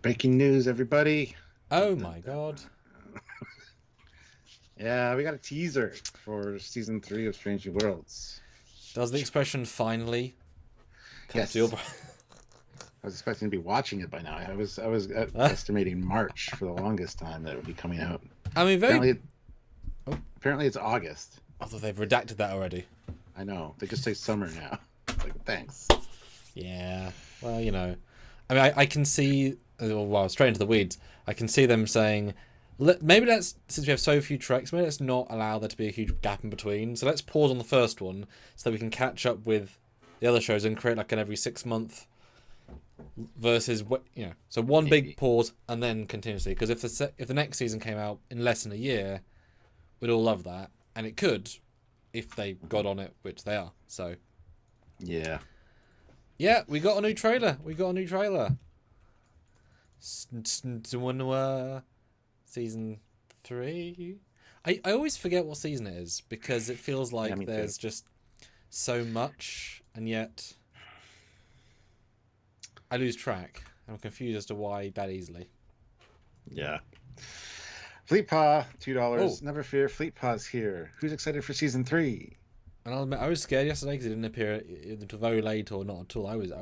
Breaking news, everybody. Oh my god. Yeah, we got a teaser for season 3 of Strange New Worlds. Does the expression finally come Yes. to your... I was expecting to be watching it by now. I was estimating March for the longest time that it would be coming out. I mean, Apparently it's August. Although they've redacted that already. I know. They just say summer now. Like, thanks. Yeah. Well, you know. I mean, I can see... Well, straight into the weeds. I can see them saying... Maybe since we have so few treks, maybe let's not allow there to be a huge gap in between. So let's pause on the first one so that we can catch up with the other shows and create like an every 6 month versus so one big pause and then continuously. Because if the next season came out in less than a year, we'd all love that, and it could if they got on it, which they are. So yeah, we got a new trailer. Season 3. I always forget what season it is because it feels like there's just so much, and yet I lose track. I'm confused as to why that easily. Yeah. Fleet Paw, $2. Never fear, Fleet Paw's here. Who's excited for season 3? And I'll admit, I was scared yesterday because it didn't appear until very late or not at all. I was.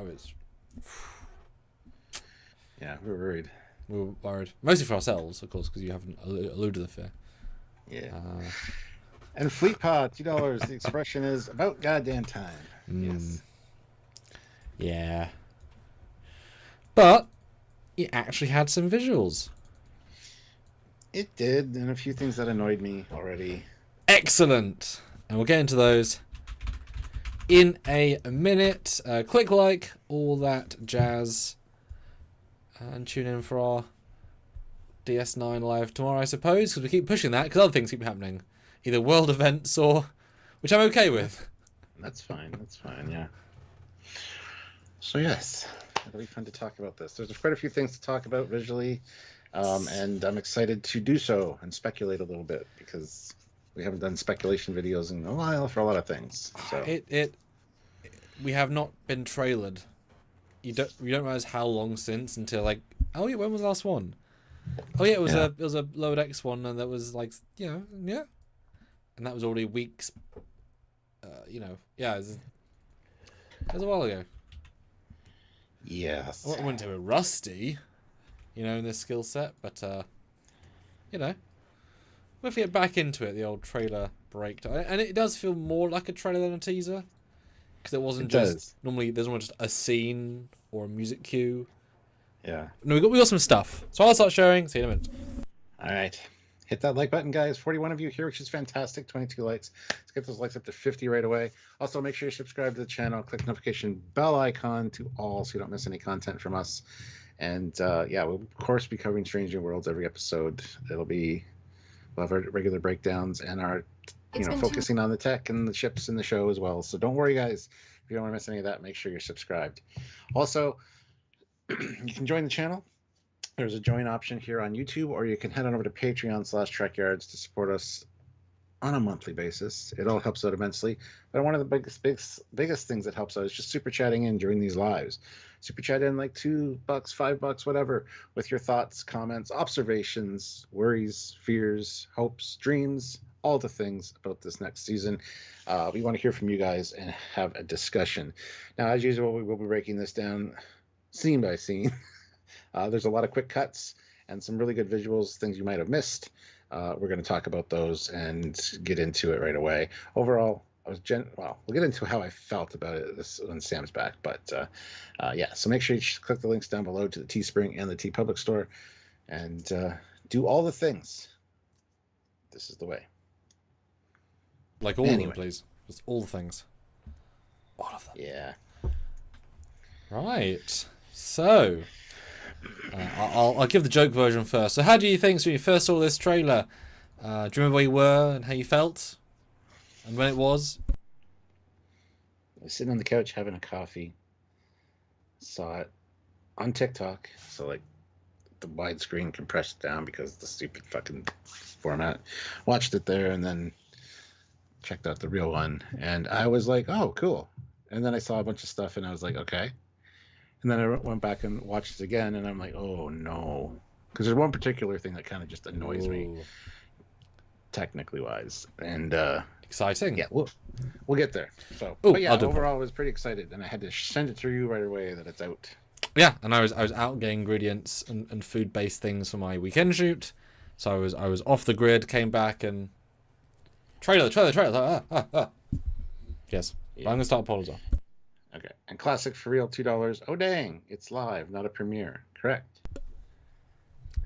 Yeah, we were worried. We were worried, mostly for ourselves, of course, because you haven't alluded to the fear. Yeah. And Fleet Paw, $2. The expression is about goddamn time. Yes. Yeah. But it actually had some visuals. It did, and a few things that annoyed me already. Excellent. And we'll get into those in a minute. Click like, all that jazz. And tune in for our DS9 live tomorrow, I suppose, because we keep pushing that, because other things keep happening. Either world events or... which I'm okay with. That's fine, yeah. So yes, it'll be fun to talk about this. There's quite a few things to talk about visually, and I'm excited to do so and speculate a little bit, because we haven't done speculation videos in a while for a lot of things. So we have not been trailered. You don't realize how long since until like, oh yeah, when was the last one? Oh yeah, it was a Lower Decks one, and that was like and that was already weeks. It was a while ago. Yes. I wouldn't say we're rusty, in this skill set, but we'll get back into it. The old trailer breakdown, and it does feel more like a trailer than a teaser. Because it wasn't normally there's not just a scene or a music cue. Yeah. No, we got some stuff. So I'll start sharing. See you in a minute. All right. Hit that like button, guys. 41 of you here, which is fantastic. 22 likes. Let's get those likes up to 50 right away. Also, make sure you subscribe to the channel. Click the notification bell icon to all so you don't miss any content from us. And we'll of course be covering Strange New Worlds every episode. We'll have our regular breakdowns and our focusing on the tech and the ships in the show as well. So don't worry, guys. If you don't want to miss any of that, make sure you're subscribed. Also, you can join the channel. There's a join option here on YouTube, or you can head on over to Patreon/Trekyards to support us on a monthly basis. It all helps out immensely. But one of the biggest things that helps out is just super chatting in during these lives. Super chat in like $2, $5, whatever, with your thoughts, comments, observations, worries, fears, hopes, dreams, all the things about this next season. We want to hear from you guys and have a discussion. Now, as usual, we will be breaking this down scene by scene. There's a lot of quick cuts and some really good visuals, things you might have missed. We're going to talk about those and get into it right away. Overall, we'll get into how I felt about it when Sam's back. But so make sure you click the links down below to the Teespring and the TeePublic store and do all the things. This is the way. Like all of them, please. Just all the things. All of them. Yeah. Right. So, I'll give the joke version first. So how do you think, when you first saw this trailer, do you remember where you were and how you felt? And when it was? I was sitting on the couch having a coffee. Saw it on TikTok. So, like, the widescreen compressed down because of the stupid fucking format. Watched it there and then checked out the real one. And I was like, oh, cool. And then I saw a bunch of stuff and I was like, okay. And then I went back and watched it again, and I'm like, oh no, because there's one particular thing that kind of just annoys me, technically wise, and exciting. Yeah, we'll get there. So, Ooh, but yeah, overall, I was pretty excited, and I had to send it to you right away that it's out. Yeah, and I was out getting ingredients and food based things for my weekend shoot, so I was off the grid, came back and trailer. Yes, yeah. I'm gonna start polls off. Okay, and classic for real, $2. Oh dang, it's live, not a premiere. Correct.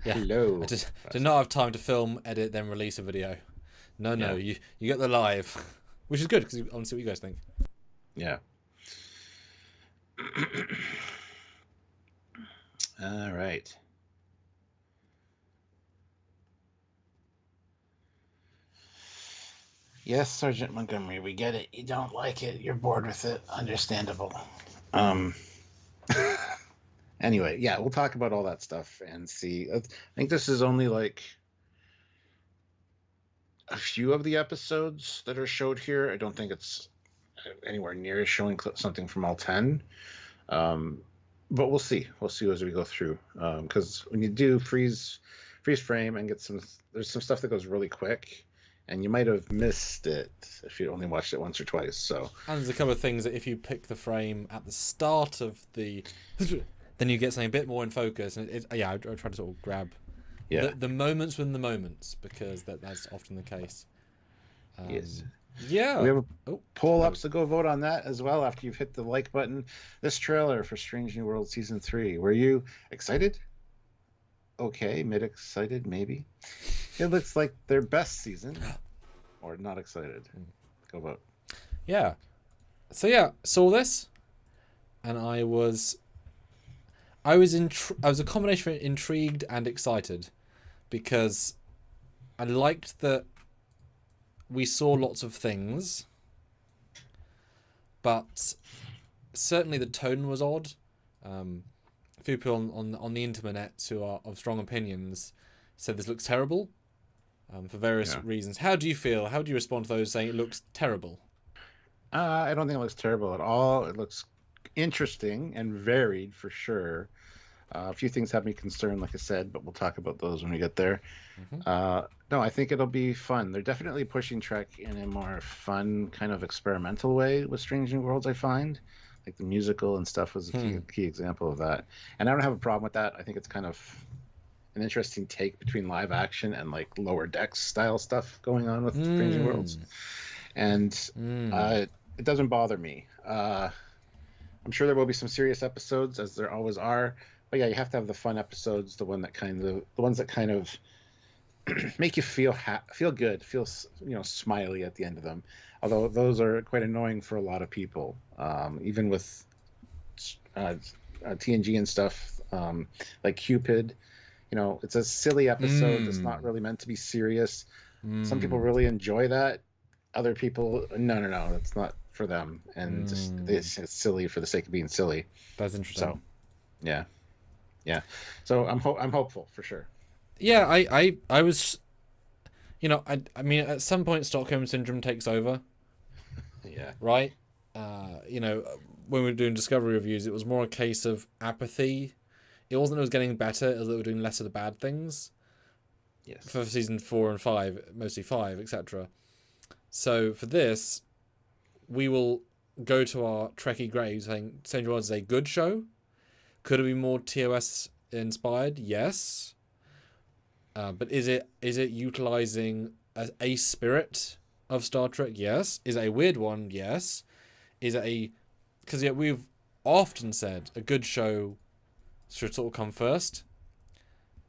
Yeah. Hello. I just did not have time to film, edit, then release a video. No, you get the live, which is good because I want to see what you guys think. Yeah. All right. Yes, Sergeant Montgomery, we get it. You don't like it. You're bored with it. Understandable. Anyway, yeah, we'll talk about all that stuff and see. I think this is only like a few of the episodes that are showed here. I don't think it's anywhere near showing something from all 10. But we'll see. We'll see as we go through. Because when you do freeze frame and get there's some stuff that goes really quick, and you might have missed it if you only watched it once or twice. So, and there's a couple of things that if you pick the frame at the start of the, then you get something a bit more in focus. And I try to sort of grab the moments within the moments, because that's often the case. Yes. Yeah. We have a poll up, so go vote on that as well after you've hit the like button. This trailer for Strange New World Season 3. Were you excited? Okay, mid-excited, maybe. It looks like their best season. Or not excited. Go vote. Yeah. So yeah, saw this, and I was a combination of intrigued and excited, because I liked that we saw lots of things, but certainly the tone was odd. A few people on the internet who are of strong opinions said this looks terrible, for various reasons. How do you feel? How do you respond to those saying it looks terrible? I don't think it looks terrible at all. It looks interesting and varied for sure. A few things have me concerned, like I said, but we'll talk about those when we get there. Mm-hmm. No, I think it'll be fun. They're definitely pushing Trek in a more fun, kind of experimental way with Strange New Worlds, I find. Like the musical and stuff was a key example of that. And I don't have a problem with that. I think it's kind of an interesting take between live action and like Lower Decks style stuff going on with Strange New Worlds. And it doesn't bother me. I'm sure there will be some serious episodes, as there always are. But yeah, you have to have the fun episodes, the ones that kind of make you feel good, feel smiley at the end of them. Although those are quite annoying for a lot of people, even with TNG and stuff, like Cupid. It's a silly episode. It's not really meant to be serious. Some people really enjoy that. Other people, no, that's not for them, and it's silly for the sake of being silly. That's interesting. So, yeah. So I'm hopeful for sure. Yeah, I was, I mean, at some point Stockholm Syndrome takes over. Yeah. Right. When we were doing Discovery reviews, it was more a case of apathy. It wasn't that it was getting better, it was that we were doing less of the bad things. Yes. For season 4 and 5, mostly 5, etc. So for this, we will go to our Trekkie graves saying Strange Worlds is a good show. Could it be more TOS inspired? Yes. But is it utilizing a spirit of Star Trek? Yes. Is it a weird one? Yes. Is it because we've often said a good show should sort of come first,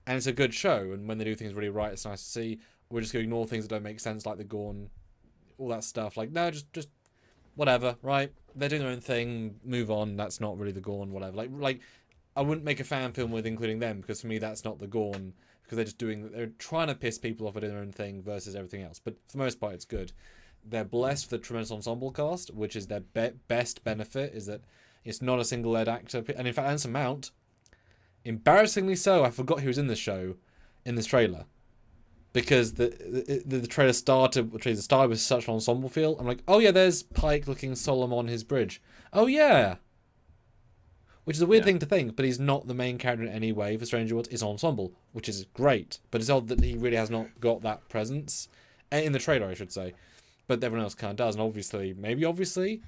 and it's a good show, and when they do things really right, it's nice to see. We're just going to ignore things that don't make sense, like the Gorn, all that stuff. Like, no, just whatever, right? They're doing their own thing, move on. That's not really the Gorn, whatever. Like I wouldn't make a fan film with including them, because for me that's not the Gorn, because they're trying to piss people off by doing their own thing versus everything else. But for the most part, it's good. They're blessed with a tremendous ensemble cast, which is their best benefit, is that it's not a single lead actor. And in fact, Anson Mount, embarrassingly so, I forgot he was in this show, in this trailer, because the trailer started with such an ensemble feel. I'm like, oh yeah, there's Pike looking solemn on his bridge. Oh yeah. which is a weird thing to think, but he's not the main character in any way for Stranger Worlds. It's ensemble, which is great, but it's odd that he really has not got that presence in the trailer, I should say. But everyone else kind of does, and obviously, maybe obviously,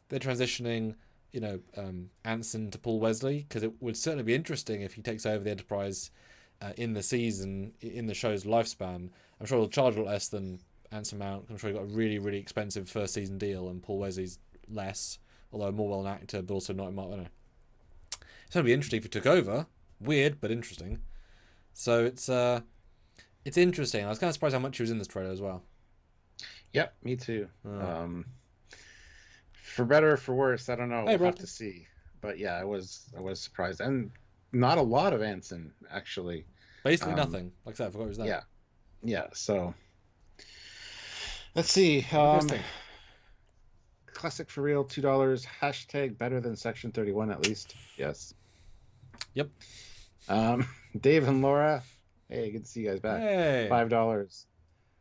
they're transitioning, Anson to Paul Wesley, because it would certainly be interesting if he takes over the Enterprise in the show's lifespan. I'm sure he'll charge a lot less than Anson Mount. I'm sure he got a really, really expensive first season deal, and Paul Wesley's less, although a more well-known actor, but also not. I don't know. It's going to be interesting if he took over. Weird, but interesting. So it's interesting. I was kind of surprised how much he was in this trailer as well. Yep, me too. For better or for worse, I don't know. We'll have to see. But yeah, I was surprised, and not a lot of Anson actually. Basically nothing. Like I said, I forgot he was there. Yeah. So let's see. Classic for real, $2. Hashtag better than Section 31 at least. Yes. Yep. Dave and Laura. Hey, good to see you guys back. Hey. $5.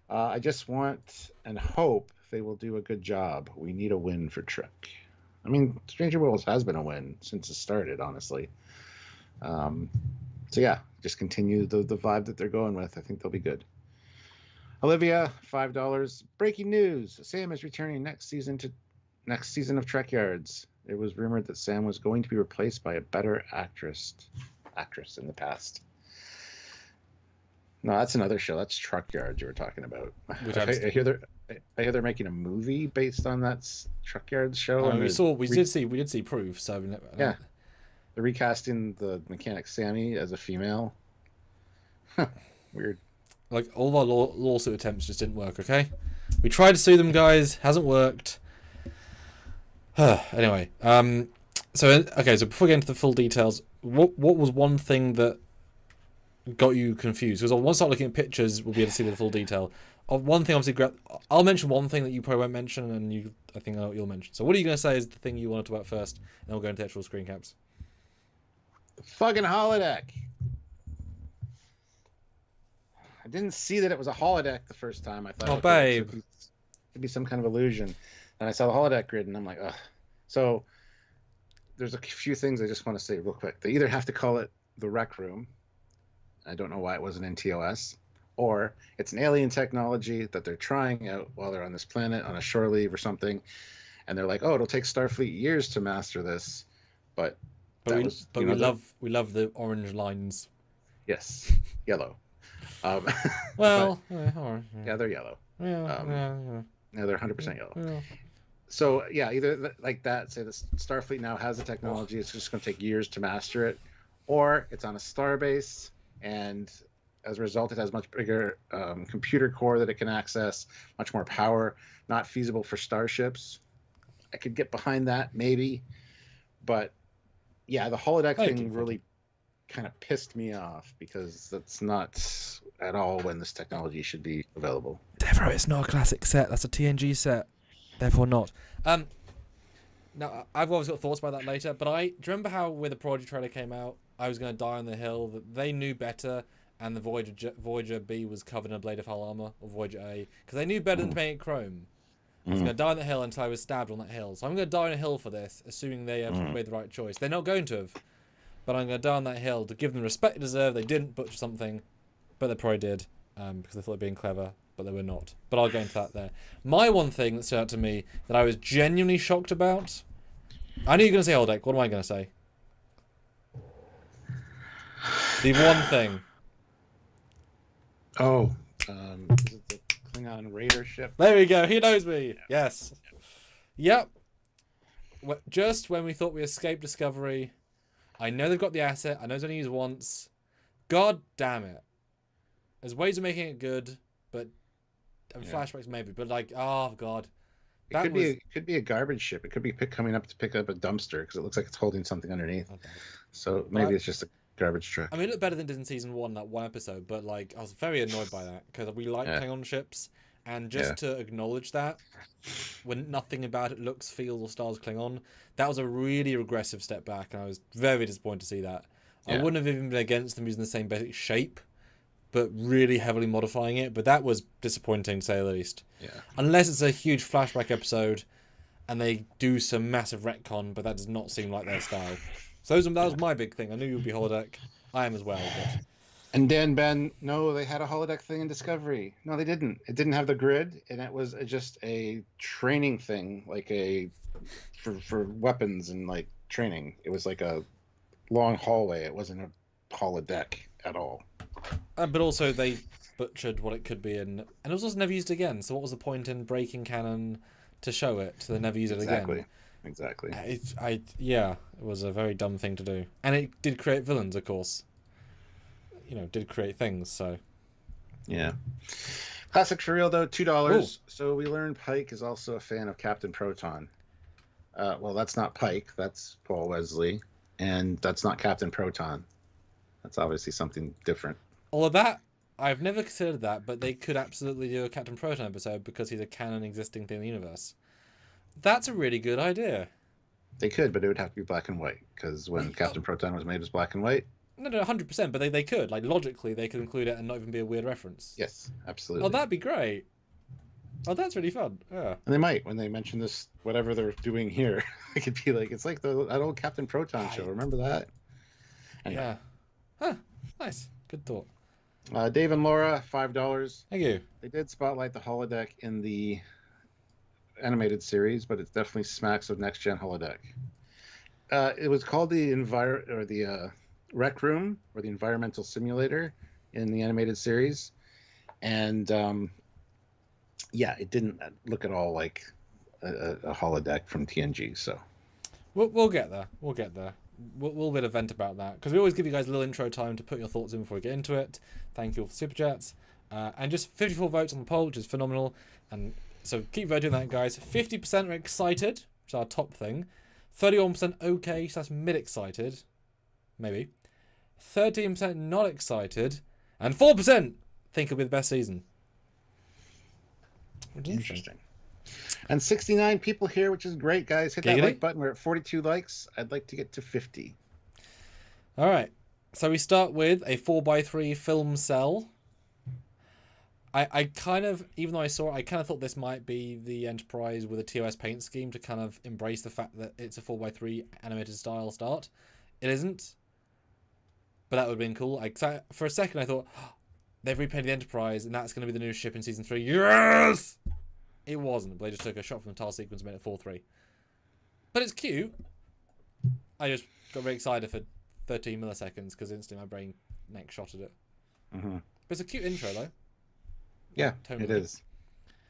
I just want and hope they will do a good job. We need a win for Trek. I mean, Stranger Worlds has been a win since it started, honestly. So yeah, just continue the vibe that they're going with. I think they'll be good. Olivia, $5. Breaking news: Sam is returning next season of Trekyards. It was rumored that Sam was going to be replaced by a better actress in the past. No, that's another show. That's Trekyards you were talking about. I hear they're making a movie based on that Trekyards show. We did see proof. So yeah, they're recasting the mechanic Sammy as a female. Weird. Like, all of our lawsuit attempts just didn't work. Okay, we tried to sue them, guys. Hasn't worked. Anyway, so before we get into the full details, what was one thing that got you confused? Because once I start looking at pictures, we'll be able to see the full detail. One thing, obviously, I'll mention one thing that you probably won't mention, and I think you'll mention. So what are you going to say is the thing you wanted to talk about first, and then we'll go into actual screen caps. The fucking holodeck. I didn't see that it was a holodeck the first time. I thought, babe, it'd be some kind of illusion. And I saw the holodeck grid, and I'm like, ugh. So there's a few things I just want to say real quick. They either have to call it the rec room. I don't know why it wasn't in TOS. Or it's an alien technology that they're trying out while they're on this planet on a shore leave or something. And they're like, oh, it'll take Starfleet years to master this. But we love the orange lines. Yes, yellow. Well, yeah, they're yellow. Yeah, they're 100% yellow. Yeah. So yeah, either like that, say the Starfleet now has the technology, it's just going to take years to master it, or it's on a starbase, and as a result, it has much bigger computer core that it can access, much more power, not feasible for starships. I could get behind that maybe, but yeah, the holodeck thing really kind of pissed me off because that's not at all when this technology should be available. Devereaux, it's not a classic set. That's a TNG set. Therefore not. Now, I've always got thoughts about that later, but do you remember how when the Prodigy trailer came out, I was going to die on the hill, that they knew better, and the Voyager B was covered in a blade of hull armor, or Voyager A, because they knew better than to paint it chrome. I was going to die on the hill until I was stabbed on that hill. So I'm going to die on a hill for this, assuming they have made the right choice. They're not going to have, but I'm going to die on that hill to give them the respect they deserve. They didn't butcher something, but they probably did, because they thought they were being clever, but they were not. But I'll go into that there. My one thing that stood out to me that I was genuinely shocked about, I knew you were going to say holodeck. What am I going to say? The one thing. Oh, is it the Klingon raider ship? There we go. He knows me. Yeah. Yes. Yep. Just when we thought we escaped Discovery, I know they've got the asset. I know it's only used once. God damn it. There's ways of making it good, but flashbacks maybe. But like, oh god, it could be a garbage ship. It could be coming up to pick up a dumpster because it looks like it's holding something underneath. Okay. So maybe it's just a garbage truck. I mean, it looked better than it did in season 1, that one episode. But like, I was very annoyed by that because we like Klingon ships, and just to acknowledge that when nothing about it looks, feels, or stars Klingon, that was a really regressive step back, and I was very disappointed to see that. I wouldn't have even been against them using the same basic shape, but really heavily modifying it. But that was disappointing, to say the least. Yeah. Unless it's a huge flashback episode, and they do some massive retcon, but that does not seem like their style. So that was my big thing. I knew you'd be holodeck. I am as well, but. And Dan Ben, no, they had a holodeck thing in Discovery. No, they didn't. It didn't have the grid, and it was just a training thing, like for weapons and like training. It was like a long hallway. It wasn't a holodeck at all. But also they butchered what it could be, and it was also never used again. So what was the point in breaking canon to show it? So they never use it again. Exactly. It was a very dumb thing to do, and it did create villains, of course. Did create things, so. Yeah. Classic for real, though, $2. So we learned Pike is also a fan of Captain Proton. Well, that's not Pike. That's Paul Wesley. And that's not Captain Proton. That's obviously something different. All of that, I've never considered that, but they could absolutely do a Captain Proton episode because he's a canon existing thing in the universe. That's a really good idea. They could, but it would have to be black and white, because when Captain Proton was made, it was black and white. No, 100%, but they could. Like, logically, they could include it and not even be a weird reference. Yes, absolutely. Oh, that'd be great. Oh, that's really fun. Yeah. And they might, when they mention this, whatever they're doing here, it could be like, it's like that old Captain Proton show. Remember that? Anyway. Yeah. Huh. Nice. Good thought. Dave and Laura, $5. Thank you. They did spotlight the holodeck in the animated series, but it definitely smacks of Next Gen holodeck. It was called the Rec Room, or the Environmental Simulator, in the animated series, and it didn't look at all like a holodeck from TNG. So we'll get there. We'll bit of vent about that, because we always give you guys a little intro time to put your thoughts in before we get into it. Thank you all for super chats, and just 54 votes on the poll, which is phenomenal. And so keep voting that, guys. 50% are excited, which is our top thing. 31% okay / mid excited, maybe. 13% not excited, and 4% think it'll be the best season. Interesting. And 69 people here, which is great, guys. Hit that like button. We're at 42 likes. I'd like to get to 50. All right. So we start with a 4x3 film cell. I kind of, even though I saw it, I kind of thought this might be the Enterprise with a TOS paint scheme to kind of embrace the fact that it's a 4x3 animated style start. It isn't. But that would have been cool. For a second, I thought, they've repainted the Enterprise, and that's going to be the new ship in Season 3. Yes! It wasn't, but they just took a shot from the tile sequence and made it 4-3. But it's cute. I just got very excited for 13 milliseconds, because instantly my brain next shot at it. Mm-hmm. But it's a cute intro, though. Yeah, it is.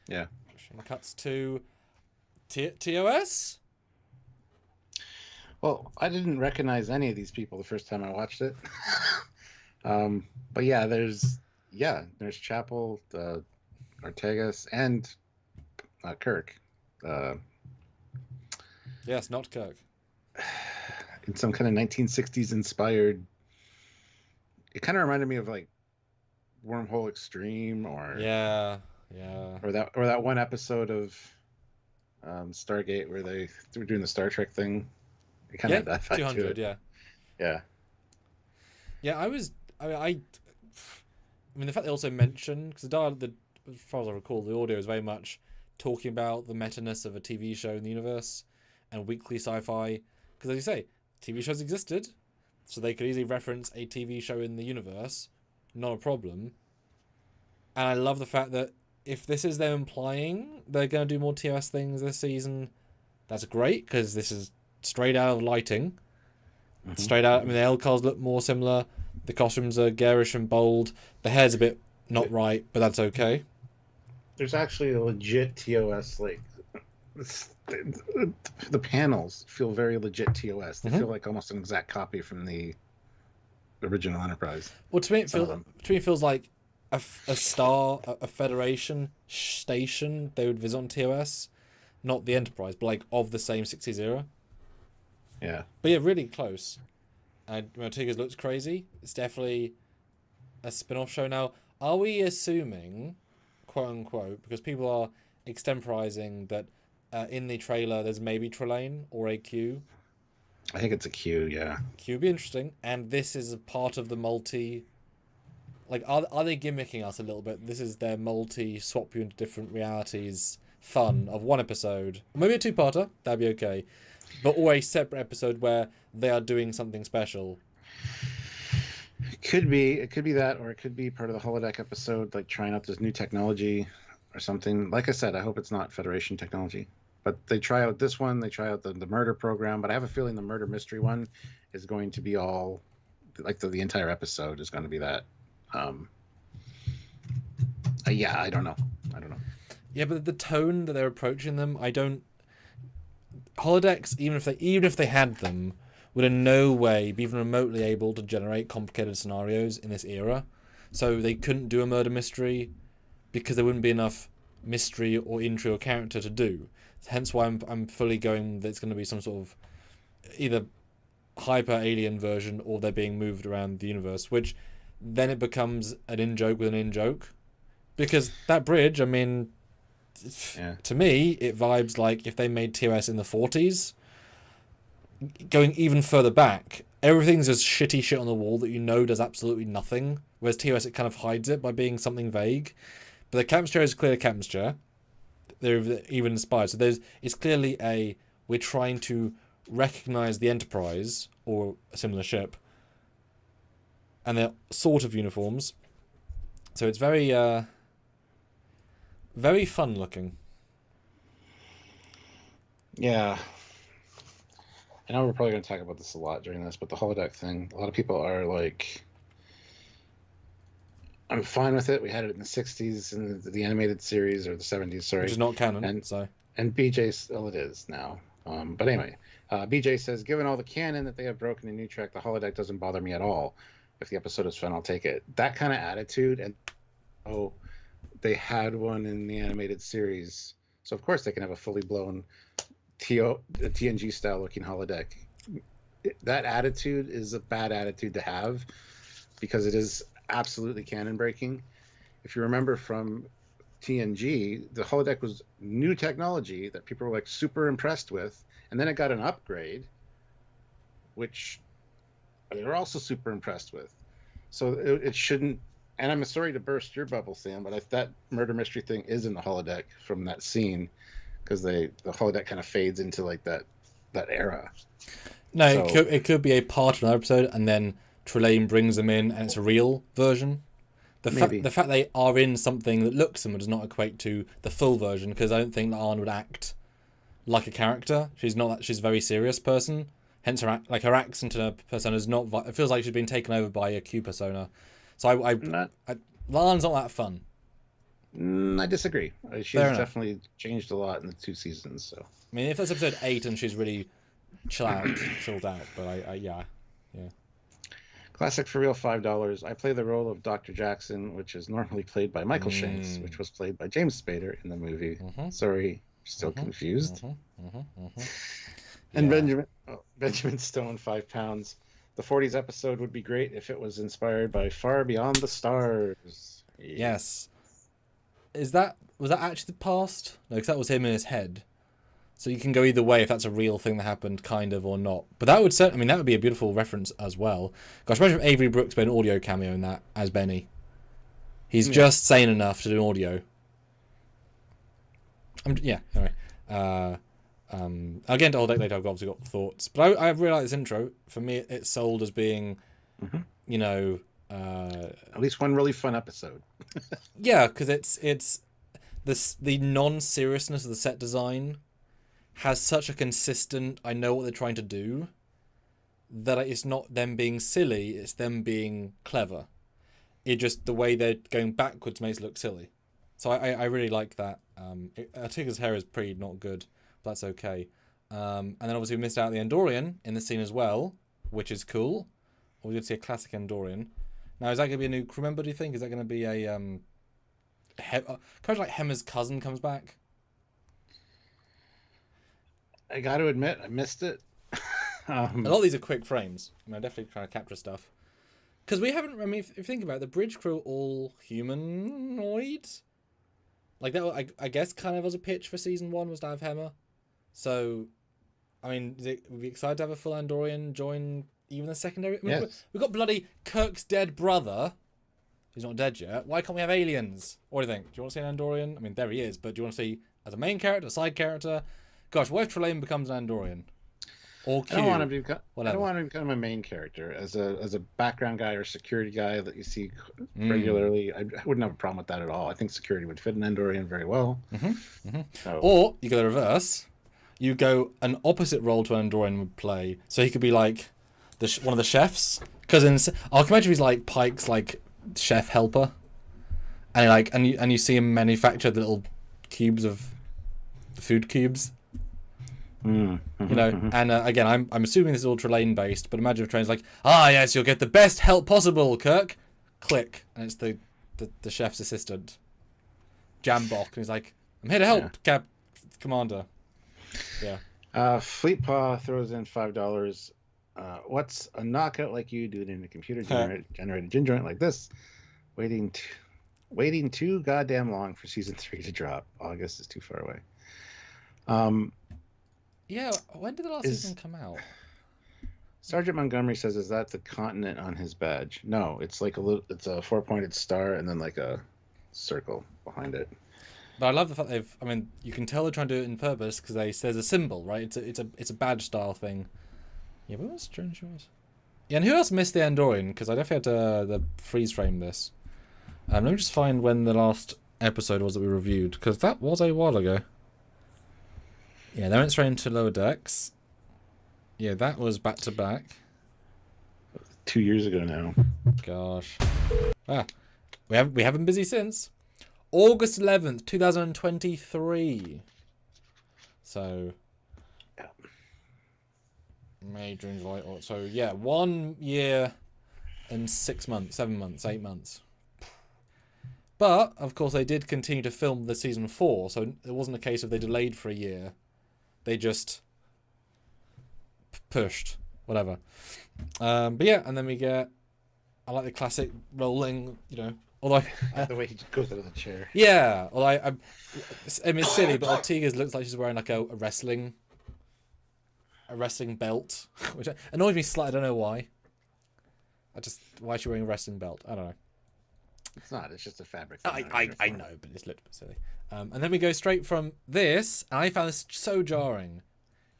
Yeah. And cuts to TOS? Well, I didn't recognize any of these people the first time I watched it. But yeah, there's Chapel, Ortegas, and Kirk. Yes, not Kirk. In some kind of 1960s inspired. It kind of reminded me of like Wormhole Extreme, or or that one episode of Stargate where they were doing the Star Trek thing. It kind of had that vibe 200, to it. Yeah, I mean, the fact they also mentioned, because as far as I recall, the audio is very much talking about the meta-ness of a TV show in the universe and weekly sci-fi. Because as you say, TV shows existed, so they could easily reference a TV show in the universe, not a problem. And I love the fact that if this is them implying they're going to do more TOS things this season, that's great, because this is straight out of lighting. Mm-hmm. Straight out, I mean, the L cars look more similar. The costumes are garish and bold. The hair's a bit not right, but that's okay. There's actually a legit TOS, like, the panels feel very legit TOS. They feel like almost an exact copy from the original Enterprise. Well, to me, it feels like a star, a Federation station they would visit on TOS, not the Enterprise, but like of the same 60s era. Yeah. But yeah, really close. And Ortega's looks crazy. It's definitely a spin-off show. Now, are we assuming, quote unquote, because people are extemporizing that in the trailer there's maybe Trelane or a Q? I think it's a Q, yeah. Q would be interesting. And this is a part of the multi... Like, are they gimmicking us a little bit? This is their multi-swap you into different realities fun of one episode, maybe a two-parter, that'd be okay, or a separate episode where they are doing something special. It could be that, or it could be part of the holodeck episode, like trying out this new technology or something. Like I said, I hope it's not Federation technology. But they try out this one, they try out the murder program, but I have a feeling the murder mystery one is going to be all, like the entire episode is going to be that. Yeah, I don't know. Yeah, but the tone that they're approaching them, holodecks, even if they had them, would in no way be even remotely able to generate complicated scenarios in this era. So they couldn't do a murder mystery because there wouldn't be enough mystery or intrigue or character to do. Hence why I'm fully going that it's going to be some sort of either hyper alien version or they're being moved around the universe, which then it becomes an in-joke with an in-joke. Because that bridge, I mean, to me, it vibes like if they made TOS in the 40s, going even further back, everything's just shitty shit on the wall that does absolutely nothing, whereas TOS, it kind of hides it by being something vague. But the captain's chair is clearly a captain's chair. They're even inspired. So it's clearly we're trying to recognize the Enterprise or a similar ship, and they're sort of uniforms. So it's very, very fun looking. Yeah. I know we're probably going to talk about this a lot during this, but the holodeck thing, a lot of people are like, I'm fine with it. We had it in the 60s in the animated series, or the 70s, sorry. Which is not canon. And BJ, it is now. But anyway, BJ says, given all the canon that they have broken in New Trek, the holodeck doesn't bother me at all. If the episode is fun, I'll take it. That kind of attitude, and they had one in the animated series, so of course they can have a fully blown TNG style looking holodeck. That attitude is a bad attitude to have, because it is absolutely canon breaking. If you remember from TNG, the holodeck was new technology that people were like super impressed with, and then it got an upgrade, which they were also super impressed with. So it shouldn't. And I'm sorry to burst your bubble, Sam, but if that murder mystery thing is in the holodeck from that scene, because the holodeck kind of fades into like that era. No, so, it could be a part of an episode, and then Trelane brings them in, and it's a real version. The fact they are in something that looks similar does not equate to the full version, because I don't think that Arn would act like a character. She's not that. She's a very serious person. Hence her accent and her persona is not. It feels like she's been taken over by a Q persona. So Arn's not that fun. I disagree. She's definitely changed a lot in the 2 seasons. So I mean, if it's episode 8 and she's really chilled out, but yeah. Classic for real, $5. I play the role of Dr. Jackson, which is normally played by Michael Shanks, which was played by James Spader in the movie. Sorry, still confused. And Benjamin Stone, £5. The 40s episode would be great if it was inspired by Far Beyond the Stars. Yes. Was that actually the past? No, because that was him in his head. So you can go either way if that's a real thing that happened, kind of, or not. But that would be a beautiful reference as well. Gosh, imagine if Avery Brooks made an audio cameo in that as Benny. He's just sane enough to do audio. Anyway. I'll get into Holodeck later. I've obviously got thoughts. But I really like this intro. For me, it's sold as being, at least one really fun episode. Yeah, because it's the non-seriousness of the set design has such a consistent, I know what they're trying to do, that it's not them being silly, it's them being clever. It just, the way they're going backwards makes it look silly. So I really like that. Artiga's hair is pretty not good, but that's okay. And then obviously we missed out the Andorian in the scene as well, which is cool. We're going to see a classic Andorian. Now, is that going to be a new crew member, do you think? Is that going to be a... kind of like Hemmer's cousin comes back? I got to admit, I missed it. A lot of these are quick frames. I'm definitely trying to capture stuff. Because we haven't... I mean, if you think about it, the bridge crew all humanoid? Like, that, I guess, kind of was a pitch for season 1 was to have Hemmer. So, I mean, would be excited to have a full Andorian join even the secondary? I mean, yes. We've got bloody Kirk's dead brother. He's not dead yet. Why can't we have aliens? What do you think? Do you want to see an Andorian? I mean, there he is, but do you want to see as a main character, a side character. Gosh, what if Trelane becomes an Andorian? Or Q? I don't want him to become. Whatever. I don't want him to become a main character as a background guy or security guy that you see regularly. I wouldn't have a problem with that at all. I think security would fit an Andorian very well. So, Or you go the reverse. You go an opposite role to an Andorian would play. So he could be like one of the chefs. Because I can imagine he's like Pike's like chef helper, and you see him manufacture the little cubes of food cubes. You know, and again, I'm assuming this is all Trelane based, but imagine if Trelane's like, yes, you'll get the best help possible, Kirk. Click, and it's the chef's assistant, Jambok, and he's like, I'm here to help, Commander. Yeah. Fleet Paw throws in $5. What's a knockout like you doing in a computer generated gin joint like this? Waiting too goddamn long for season 3 to drop. August is too far away. Yeah, when did the last season come out? Sergeant Montgomery says, "Is that the continent on his badge?" No, it's like it's a 4-pointed star and then like a circle behind it. But I love the fact you can tell they're trying to do it in purpose because there's a symbol, right? It's a badge style thing. Yeah, but what's strange was? Yeah, and who else missed the Andorian? Because I definitely had to freeze frame this. Let me just find when the last episode was that we reviewed, because that was a while ago. Yeah, they went straight into lower decks. Yeah, that was back to back. 2 years ago now. Gosh. We haven't been busy since. August 11th, 2023. So May, June, July, so yeah, 1 year and 6 months, 7 months, 8 months. But of course they did continue to film the season 4, so it wasn't a case of they delayed for a year. They just pushed, whatever. But yeah, and then we get, I like the classic rolling, although the way he just goes out of the chair. Yeah, although I mean it's silly, but Ortega's looks like she's wearing like a wrestling belt, which annoys me slightly. I don't know why. Why is she wearing a wrestling belt? I don't know. It's not. It's just a fabric. I know, but it's a little bit silly. And then we go straight from this, and I found this so jarring,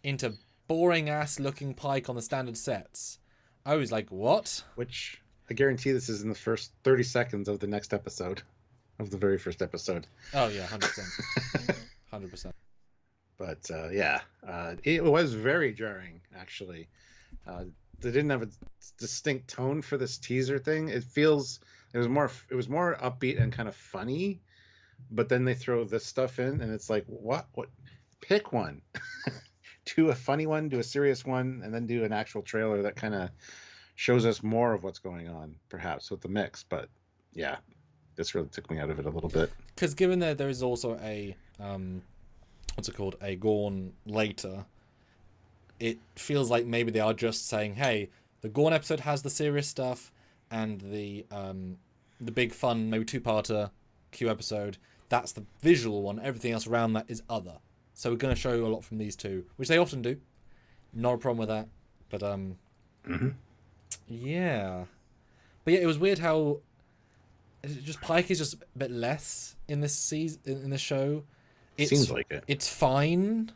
into boring ass looking Pike on the standard sets. I was like, what? Which I guarantee this is in the first 30 seconds of the next episode, of the very first episode. Oh yeah, 100%, 100%. But it was very jarring actually. They didn't have a distinct tone for this teaser thing. It was more upbeat and kind of funny, but then they throw this stuff in and it's like, what pick one. Do a funny one, do a serious one, and then do an actual trailer that kind of shows us more of what's going on, perhaps with the mix. But yeah, this really took me out of it a little bit. Because given that there is also a a Gorn later, it feels like maybe they are just saying, hey, the Gorn episode has the serious stuff and the big fun, maybe 2-parter Q episode, that's the visual one. Everything else around that is other. So we're going to show you a lot from these two, which they often do. Not a problem with that. But yeah. But yeah, it was weird how Pike is just a bit less in this season, in the show. Seems like it. It's fine,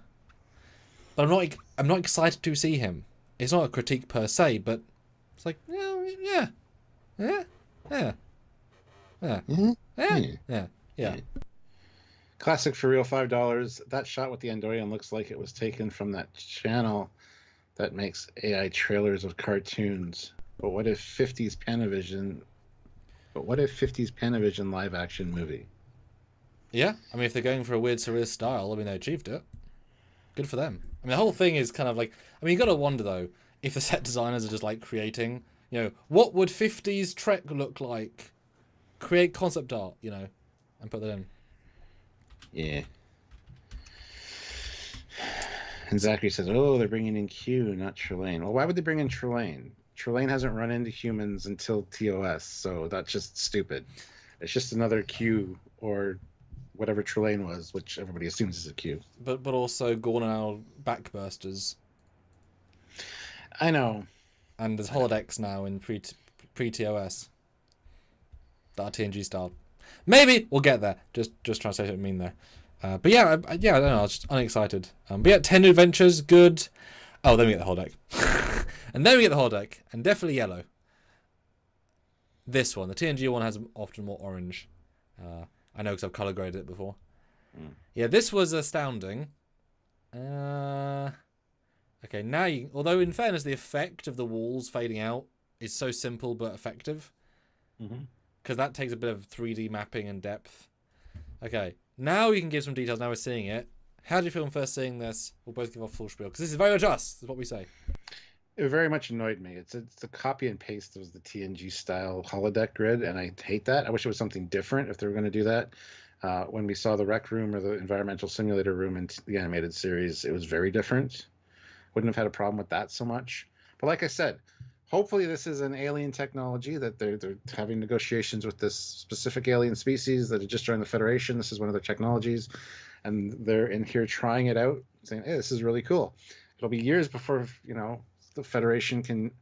but I'm not excited to see him. It's not a critique per se, but it's like yeah. Classic for real $5. That shot with the Andorian looks like it was taken from that channel that makes AI trailers of cartoons. But what if 50s Panavision live action movie? Yeah, I mean, if they're going for a weird surrealist style, I mean, they achieved it. Good for them. I mean, the whole thing is kind of like, I mean, you got to wonder though, if the set designers are just like creating, what would 50s Trek look like? Create concept art, and put that in. Yeah. And Zachary says, "Oh, they're bringing in Q, not Trelane." Well, why would they bring in Trelane? Trelane hasn't run into humans until TOS, so that's just stupid. It's just another Q or whatever Trelane was, which everybody assumes is a Q. But also Gorn and our backbursters. I know. And there's holodecks now in pre-TOS. The TNG style. Maybe we'll get there. Just trying to say something mean there. But yeah, I don't know. I was just unexcited. But yeah, 10 new adventures, good. Oh, then we get the holodeck. And then we get the holodeck, and definitely yellow. This one, the TNG one, has often more orange. I know because I've color graded it before. Yeah, this was astounding. Okay, now you... Although, in fairness, the effect of the walls fading out is so simple but effective. Because that takes a bit of 3D mapping and depth. Okay, now we can give some details. Now we're seeing it. How do you feel when first seeing this? We'll both give our full spiel. Because this is very much us. That's what we say. It very much annoyed me. It's a copy and paste of the TNG style holodeck grid, and I hate that. I wish it was something different if they were going to do that. When we saw the rec room or the environmental simulator room in the animated series, it was very different. Wouldn't have had a problem with that so much. But like I said, hopefully this is an alien technology that they're having negotiations with this specific alien species that had just joined the Federation. This is one of their technologies, and they're in here trying it out, saying, "Hey, this is really cool." It'll be years before the Federation can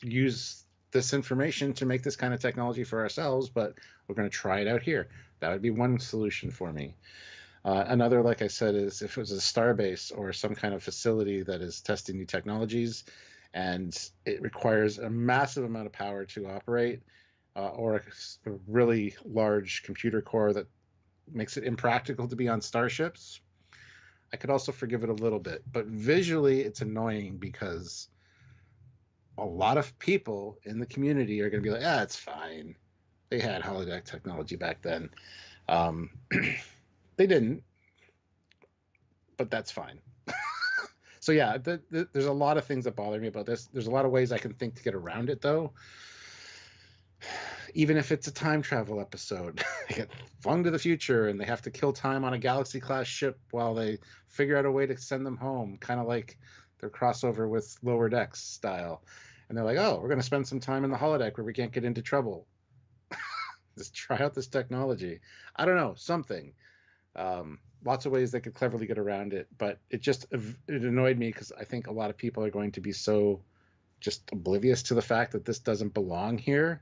use this information to make this kind of technology for ourselves, but we're going to try it out here. That would be one solution for me. Another, like I said, is if it was a starbase or some kind of facility that is testing new technologies and it requires a massive amount of power to operate, or a really large computer core that makes it impractical to be on starships, I could also forgive it a little bit. But visually, it's annoying because a lot of people in the community are going to be like, it's fine. They had holodeck technology back then. They didn't, but that's fine. So yeah, there's a lot of things that bother me about this. There's a lot of ways I can think to get around it, though. Even if it's a time travel episode, they get flung to the future and they have to kill time on a Galaxy-class ship while they figure out a way to send them home, kind of like their crossover with Lower Decks style. And they're like, oh, we're going to spend some time in the holodeck where we can't get into trouble. Just try out this technology. I don't know, something. Lots of ways they could cleverly get around it, but it annoyed me because I think a lot of people are going to be so just oblivious to the fact that this doesn't belong here,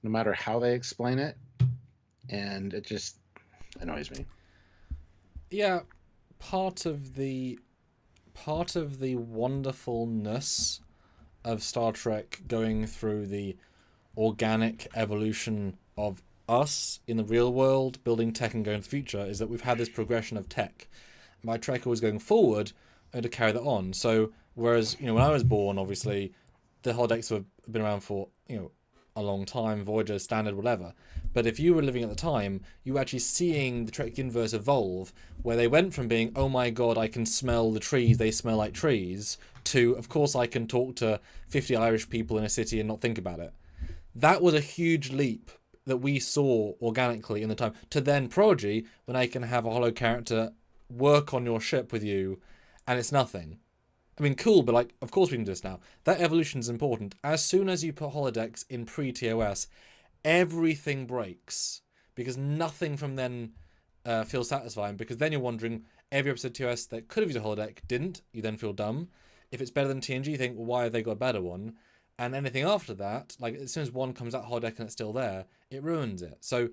no matter how they explain it, and it just annoys me. Yeah, part of the wonderfulness of Star Trek going through the organic evolution of us in the real world, building tech and going to the future, is that we've had this progression of tech. My Trek was going forward and to carry that on. So whereas, when I was born, obviously, the holodecks have been around for, a long time, Voyager, standard, whatever. But if you were living at the time, you were actually seeing the Trek universe evolve, where they went from being, oh my god, I can smell the trees, they smell like trees, to, of course, I can talk to 50 Irish people in a city and not think about it. That was a huge leap that we saw organically in the time, to then Prodigy, when I can have a holo character work on your ship with you, and it's nothing. I mean, cool, but of course we can do this now. That evolution is important. As soon as you put holodecks in pre-TOS, everything breaks, because nothing from then feels satisfying, because then you're wondering, every episode of TOS that could have used a holodeck didn't, you then feel dumb. If it's better than TNG, you think, well, why have they got a better one? And anything after that, as soon as one comes out holodeck and it's still there, it ruins it. So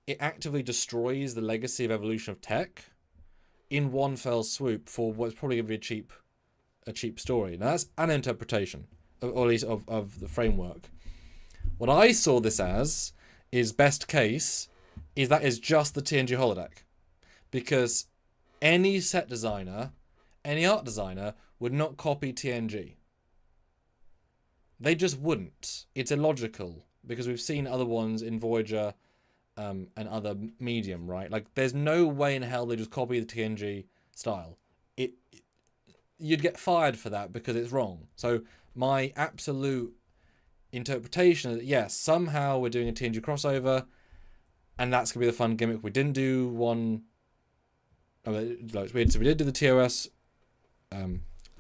it actively destroys the legacy of evolution of tech in one fell swoop for what's probably going to be a cheap story. Now that's an interpretation, or at least of the framework. What I saw this as is best case is that is just the TNG holodeck, because any set designer, any art designer would not copy TNG. They just wouldn't. It's illogical, because we've seen other ones in Voyager and other medium, right? There's no way in hell they just copy the TNG style. You'd get fired for that because it's wrong. So my absolute interpretation is that, yes, somehow we're doing a TNG crossover, and that's going to be the fun gimmick. We didn't do one... So we did do the TOS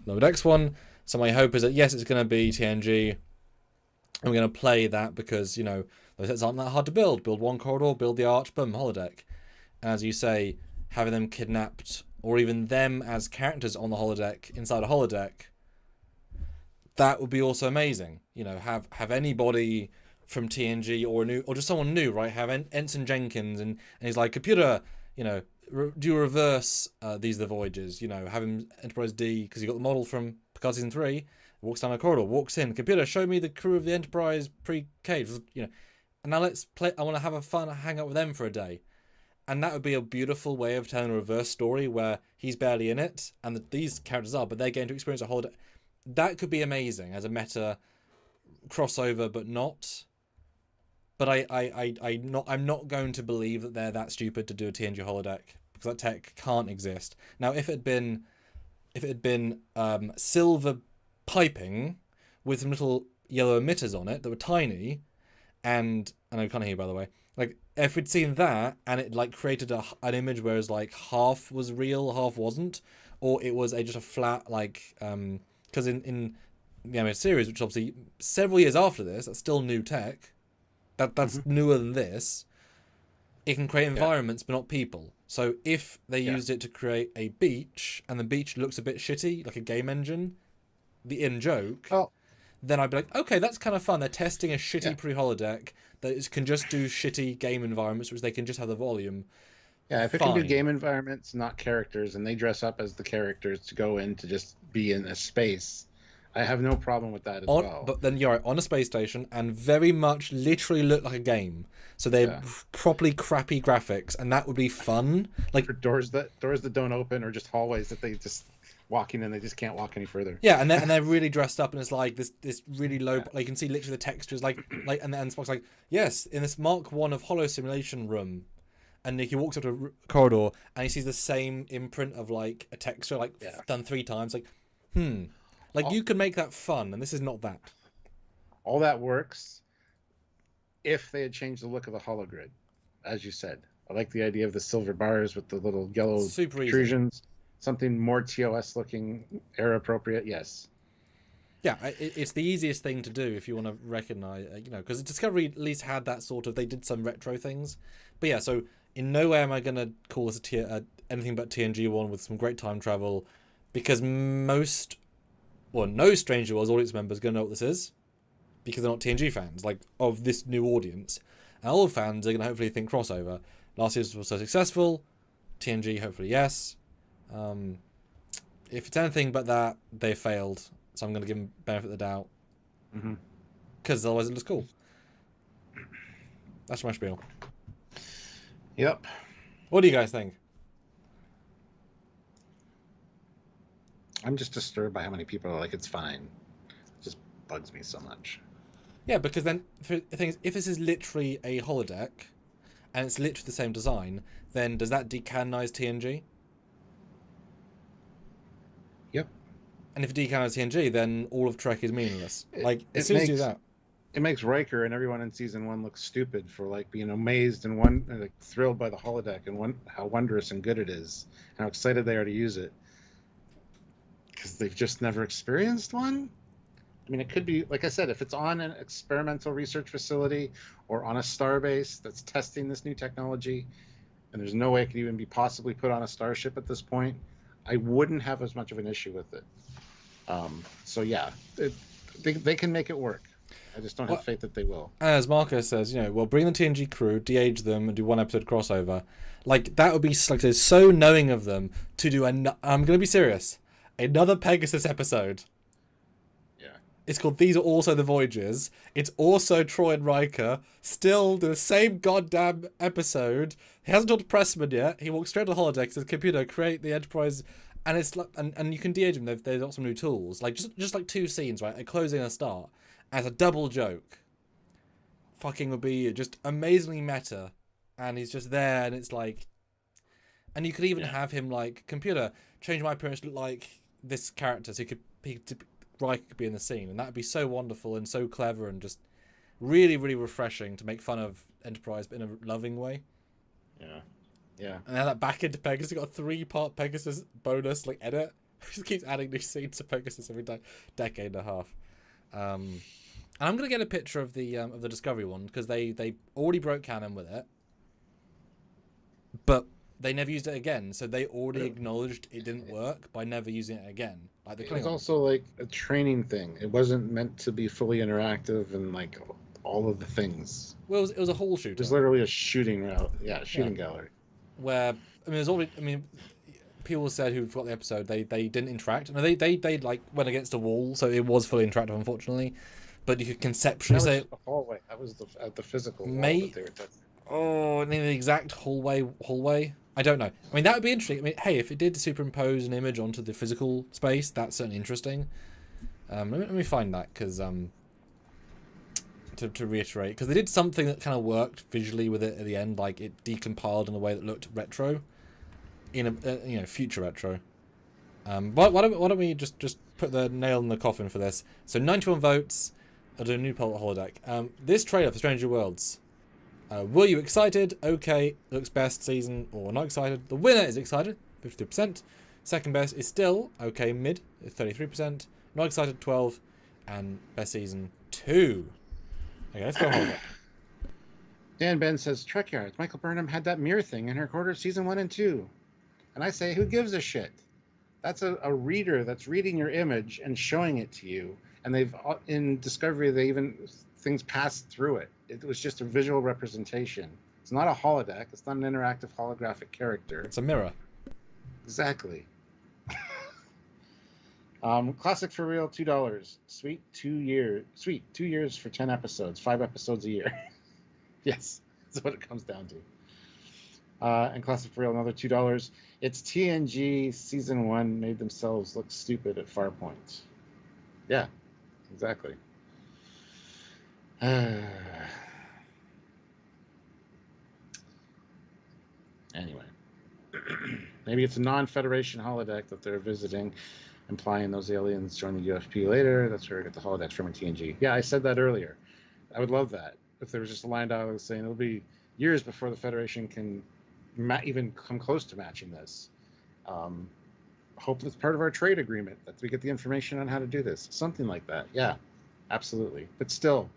Lower Decks one. So my hope is that, yes, it's going to be TNG, and we're going to play that because, those sets aren't that hard to build. Build one corridor, build the arch, boom, holodeck. As you say, having them kidnapped, or even them as characters on the holodeck, inside a holodeck, that would be also amazing. Have anybody from TNG or just someone new, right? Have Ensign Jenkins, and he's like, computer, do you reverse These Are the Voyages? You know, have him Enterprise D, because you got the model from Picard season 3, walks down a corridor, walks in, computer, show me the crew of the Enterprise pre-cage, you know, and now let's play. I want to have a fun hang out with them for a day. And that would be a beautiful way of telling a reverse story where he's barely in it, and these characters are, but they're going to experience a holodeck. That could be amazing as a meta crossover, but not. But I'm not going to believe that they're that stupid to do a TNG holodeck, because that tech can't exist. Now, if it had been silver piping with some little yellow emitters on it that were tiny, and I know you can't hear, by the way. Like, if we'd seen that and it like created an image where it was like half was real, half wasn't, or it was just a flat like because in the animated series, which obviously several years after this, that's still new tech. That's newer than this. It can create environments but not people. So if they used it to create a beach and the beach looks a bit shitty, like a game engine, the in joke, then I'd be like, okay, that's kind of fun. They're testing a shitty pre-holodeck that can just do shitty game environments, which they can just have the volume. Yeah, if it can do game environments, not characters, and they dress up as the characters to go in to just be in a space, I have no problem with that as well. But then you're right, on a space station and very much literally look like a game. So they're properly crappy graphics, and that would be fun. Like, or doors that don't open, or just hallways that they just walking in, they just can't walk any further. Yeah, and they're really dressed up, and it's like this really low. Like, you can see literally the textures, like, and then Spock's like, yes, in this Mark 1 of holo simulation room, and he walks up to a corridor and he sees the same imprint of like a texture, like done 3 times. Like, like you could make that fun, and this is not that. All that works if they had changed the look of the hologrid, as you said. I like the idea of the silver bars with the little yellow protrusions. Something more TOS looking, era appropriate, yes. Yeah, it's the easiest thing to do if you want to recognize, you know, because Discovery at least had that sort of, they did some retro things. But yeah, so in no way am I going to call this anything but TNG one with some great time travel, because no Stranger Worlds audience members going to know what this is, because they're not TNG fans, like, of this new audience. And old fans are going to hopefully think crossover. Last year's was so successful, TNG hopefully yes. If it's anything but that, they failed. So I'm going to give them benefit of the doubt. Because otherwise it looks cool. That's my spiel. Yep. What do you guys think? I'm just disturbed by how many people are like, it's fine. It just bugs me so much. Yeah, because then the thing is, if this is literally a holodeck and it's literally the same design, then does that decanonize TNG? Yep. And if it decanonizes TNG, then all of Trek is meaningless. Like, as soon as you do that, it makes Riker and everyone in season 1 look stupid for like being amazed and like thrilled by the holodeck and how wondrous and good it is, and how excited they are to use it, because they've just never experienced one. I mean, it could be, like I said, if it's on an experimental research facility or on a starbase that's testing this new technology, and there's no way it could even be possibly put on a starship at this point, I wouldn't have as much of an issue with it. So yeah, they can make it work. I just don't have faith that they will. As Marcus says, you know, well, bring the TNG crew, de-age them, and do 1 episode crossover. Like, that would be, like, so knowing of them to do I'm going to be serious. Another Pegasus episode. Yeah. It's called These Are Also the Voyages. It's also Troy and Riker. Still the same goddamn episode. He hasn't talked to Pressman yet. He walks straight to the holodeck, says, computer, create the Enterprise. And it's like, and you can de-age them. They've got some new tools. Like, just like 2 scenes, right? A closing and a start. As a double joke. Fucking would be just amazingly meta. And he's just there, and it's like... And you could even have him, like, computer, change my appearance to look like this character, so Riker could be in the scene. And that would be so wonderful and so clever and just really, really refreshing to make fun of Enterprise, but in a loving way. Yeah. Yeah. And now that back into Pegasus, got a 3-part Pegasus bonus, like, edit. Just keeps adding new scenes to Pegasus every decade and a half. And I'm gonna get a picture of the Discovery one, because they already broke canon with it, but they never used it again. So they already acknowledged it didn't work by never using it again. Like the Klingons. It was also like a training thing. It wasn't meant to be fully interactive and like all of the things. Well, it was a hall shooter. It was literally a shooting route. Yeah, shooting gallery. where there's already. People said who've got the episode they didn't interact. No, they like went against a wall, so it was fully interactive, unfortunately. But you could conceptually say the hallway. That was the physical wall May that they were touching. Oh, in the exact hallway. I don't know. I mean, that would be interesting. I mean, hey, if it did superimpose an image onto the physical space, that's certainly interesting. Let me find that, because to reiterate, because they did something that kind of worked visually with it at the end, like it decompiled in a way that looked retro, in a future retro. Why don't we just put the nail in the coffin for this? So 91 votes. I'll do a new poll at Holodeck. This trailer for Stranger Worlds. Were you excited? Okay, looks best season, or not excited? The winner is excited, 53%. Second best is still okay, mid, 33%. Not excited, 12, and best season 2. Okay, let's go Holodeck. Dan Ben says Trekyards. Michael Burnham had that mirror thing in her quarter of season 1 and 2, and I say, who gives a shit? That's a reader that's reading your image and showing it to you, and they've in Discovery things passed through it. It was just a visual representation. It's not a holodeck. It's not an interactive holographic character. It's a mirror. Exactly. Classic for real, $2. Sweet 2 years. Sweet 2 years for 10 episodes, 5 episodes a year. Yes, that's what it comes down to. And classic for real, another $2. It's TNG season 1 made themselves look stupid at Farpoint. Yeah, exactly. Anyway, maybe it's a non-Federation holodeck that they're visiting, implying those aliens join the UFP later. That's where we get the holodecks from in TNG. Yeah, I said that earlier. I would love that if there was just a line dialogue saying it'll be years before the Federation can even come close to matching this. Hope that's part of our trade agreement, that we get the information on how to do this. Something like that. Yeah, absolutely. But still,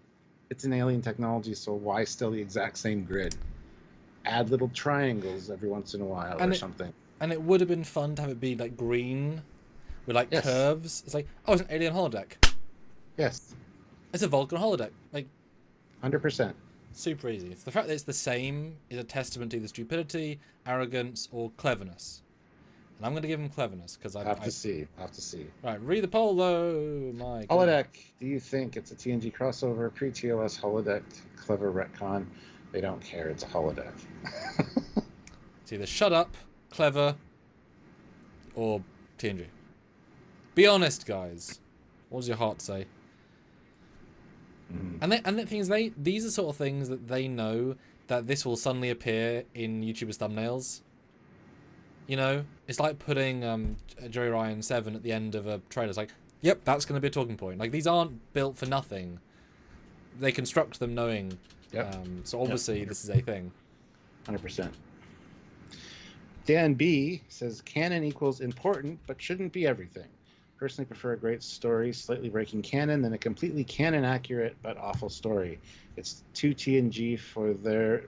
it's an alien technology, so why still the exact same grid? Add little triangles every once in a while or something. And it would have been fun to have it be like green with like curves. It's like, oh, it's an alien holodeck. Yes. It's a Vulcan holodeck. Like 100%. Super easy. It's the fact that it's the same is a testament to either stupidity, arrogance, or cleverness. And I'm going to give him cleverness because I have to see. Right, read the poll though. My Holodeck. Do you think it's a TNG crossover, pre-TOS holodeck, clever retcon? They don't care. It's a holodeck. It's either shut up, clever, or TNG. Be honest, guys. What does your heart say? And the thing is, these are sort of things that they know that this will suddenly appear in YouTubers' thumbnails. You know, it's like putting Joey Ryan 7 at the end of a trailer. It's like, yep, that's going to be a talking point. Like, these aren't built for nothing. They construct them knowing. Yep. So obviously this is a thing. 100%. Dan B says canon equals important, but shouldn't be everything. Personally prefer a great story, slightly breaking canon, than a completely canon accurate but awful story. It's too TNG for there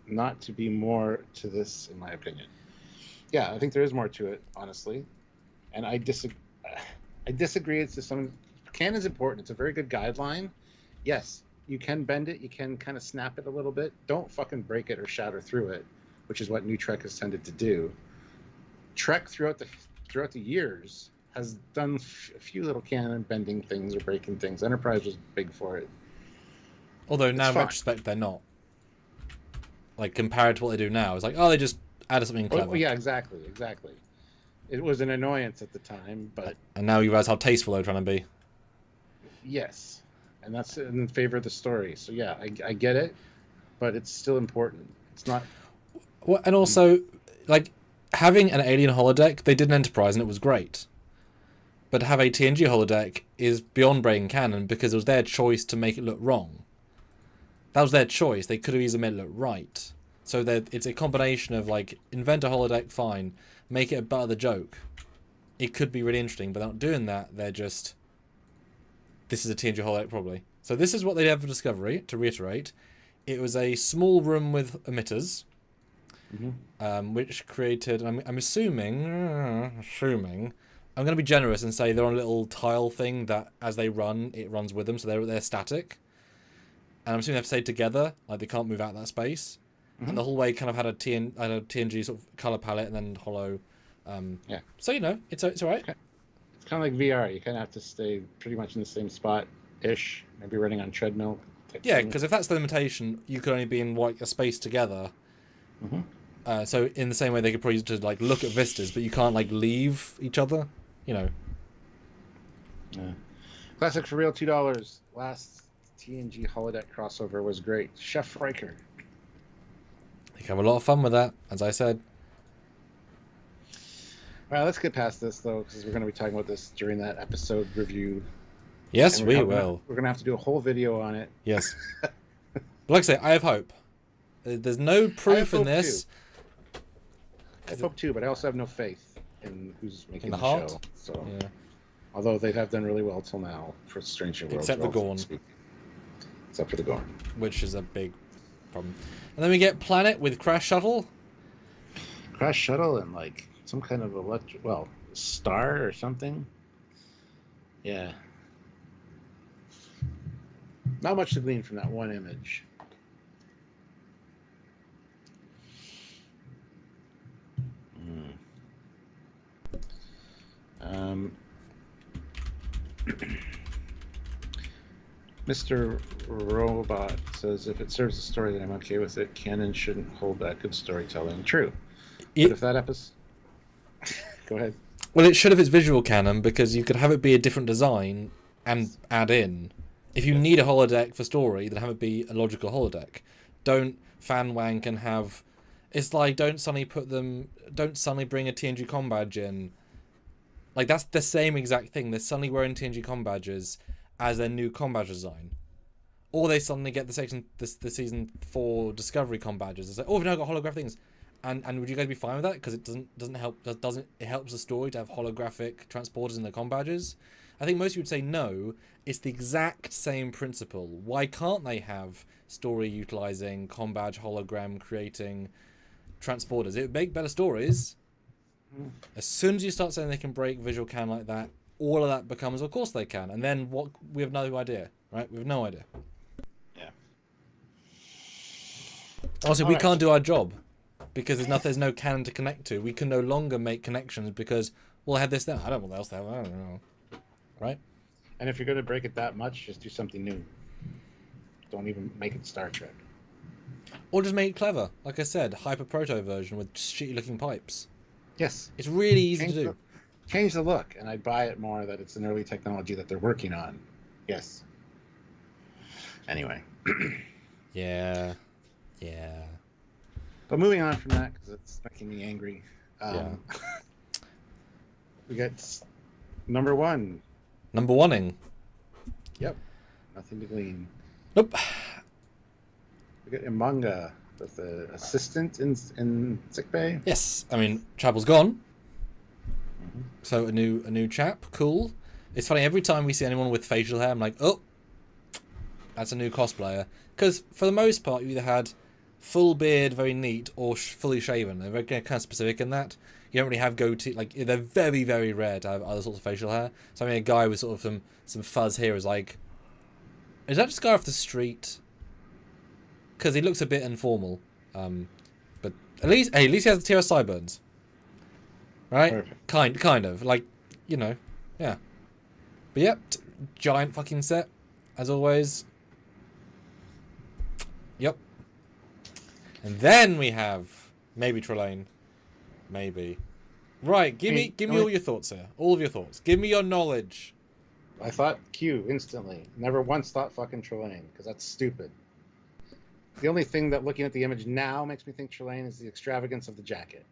not to be more to this, in my opinion. Yeah, I think there is more to it, honestly, and I disagree. It's just canon's important. It's a very good guideline. Yes, you can bend it. You can kind of snap it a little bit. Don't fucking break it or shatter through it, which is what New Trek has tended to do. Trek throughout the years has done a few little canon bending things or breaking things. Enterprise was big for it. Although now in retrospect they're not. Like compared to what they do now, it's like, oh, they just added something clever. Oh, yeah, exactly. It was an annoyance at the time, but and now you realize how tasteful they're trying to be. Yes, and that's in favor of the story. So yeah, I get it, but it's still important. It's not. Well, and also, like having an alien holodeck, they did an Enterprise and it was great. But to have a TNG holodeck is beyond breaking canon because it was their choice to make it look wrong. That was their choice. They could have easily made it look right. So it's a combination of like invent a holodeck, fine, make it a butt of the joke. It could be really interesting, but they're not doing that. They're just this is a TNG holodeck probably. So this is what they did for Discovery. To reiterate, it was a small room with emitters, which created. I'm assuming. I'm going to be generous and say they're on a little tile thing that, as they run, it runs with them, so they're static. And I'm assuming they have to stay together, like they can't move out of that space. and the whole way kind of had a TNG sort of color palette and then holo. Yeah. So it's all right. Okay. It's kind of like VR. You kind of have to stay pretty much in the same spot ish. Maybe running on treadmill. Yeah, because if that's the limitation, you could only be in like a space together. So in the same way, they could probably just like look at vistas, but you can't like leave each other. Yeah. Classic for real, $2. Last TNG holodeck crossover was great. Chef Riker. You can have a lot of fun with that, as I said. Well, let's get past this though, because we're going to be talking about this during that episode review. Yes, we will. We're going to have to do a whole video on it. Yes. But like I say, I have hope. There's no proof in this. I have hope too, but I also have no faith in who's making the heart? show. So, although they have done really well till now for Strange New Worlds. Except the Gorn. Except for the Gorn. Which is a big problem. And then we get Planet with Crash Shuttle. Crash Shuttle and like some kind of star or something. Yeah. Not much to glean from that one image. Mr. Robot says, if it serves the story, then I'm okay with it. Canon shouldn't hold back good storytelling. True. But if that episode... Go ahead. Well, it should if it's visual canon, because you could have it be a different design and add in. If you need a holodeck for story, then have it be a logical holodeck. Don't fan wank and have... It's like, don't suddenly bring a TNG comm badge in. Like, that's the same exact thing. They're suddenly wearing TNG comm badges as their new comm badge design. Or they suddenly get the season 4 Discovery comm badges. It's like, oh, we've now got holographic things. And would you guys be fine with that? Because it it helps the story to have holographic transporters in their comm badges. I think most of you would say no. It's the exact same principle. Why can't they have story utilizing comm badge hologram creating transporters? It would make better stories. As soon as you start saying they can break visual canon like that, all of that becomes, of course they can. And then what? We have no idea, right? We have no idea. Yeah. Also, we can't do our job because there's no canon to connect to. We can no longer make connections because we'll have this. Then I don't know what else they have. I don't know. Right? And if you're going to break it that much, just do something new. Don't even make it Star Trek. Or just make it clever. Like I said, hyper proto version with shitty looking pipes. Yes. It's really easy to do. Change the look, and I'd buy it more that it's an early technology that they're working on. Yes. Anyway. Yeah. But moving on from that, because it's making me angry. We got number one. Number one-ing. Yep. Nothing to glean. Nope. We got Imanga with the assistant in sickbay. Yes. I mean, Chapel's gone. So a new chap. Cool. It's funny, every time we see anyone with facial hair, I'm like, oh, that's a new cosplayer. Because for the most part, you either had full beard, very neat, or fully shaven. They're very kind of specific in that. You don't really have goatee. Like, they're very, very rare to have other sorts of facial hair. So I mean, a guy with sort of some fuzz here is like, is that just a guy off the street? Because he looks a bit informal. But at least he has the tier of sideburns. Right? Perfect. Kind of. Like, yeah. But yep, giant fucking set, as always. Yep. And then we have maybe Trelane. Maybe. Right, give me all your thoughts here. All of your thoughts. Give me your knowledge. I thought Q instantly. Never once thought fucking Trelane, because that's stupid. The only thing that looking at the image now makes me think Trelane is the extravagance of the jacket.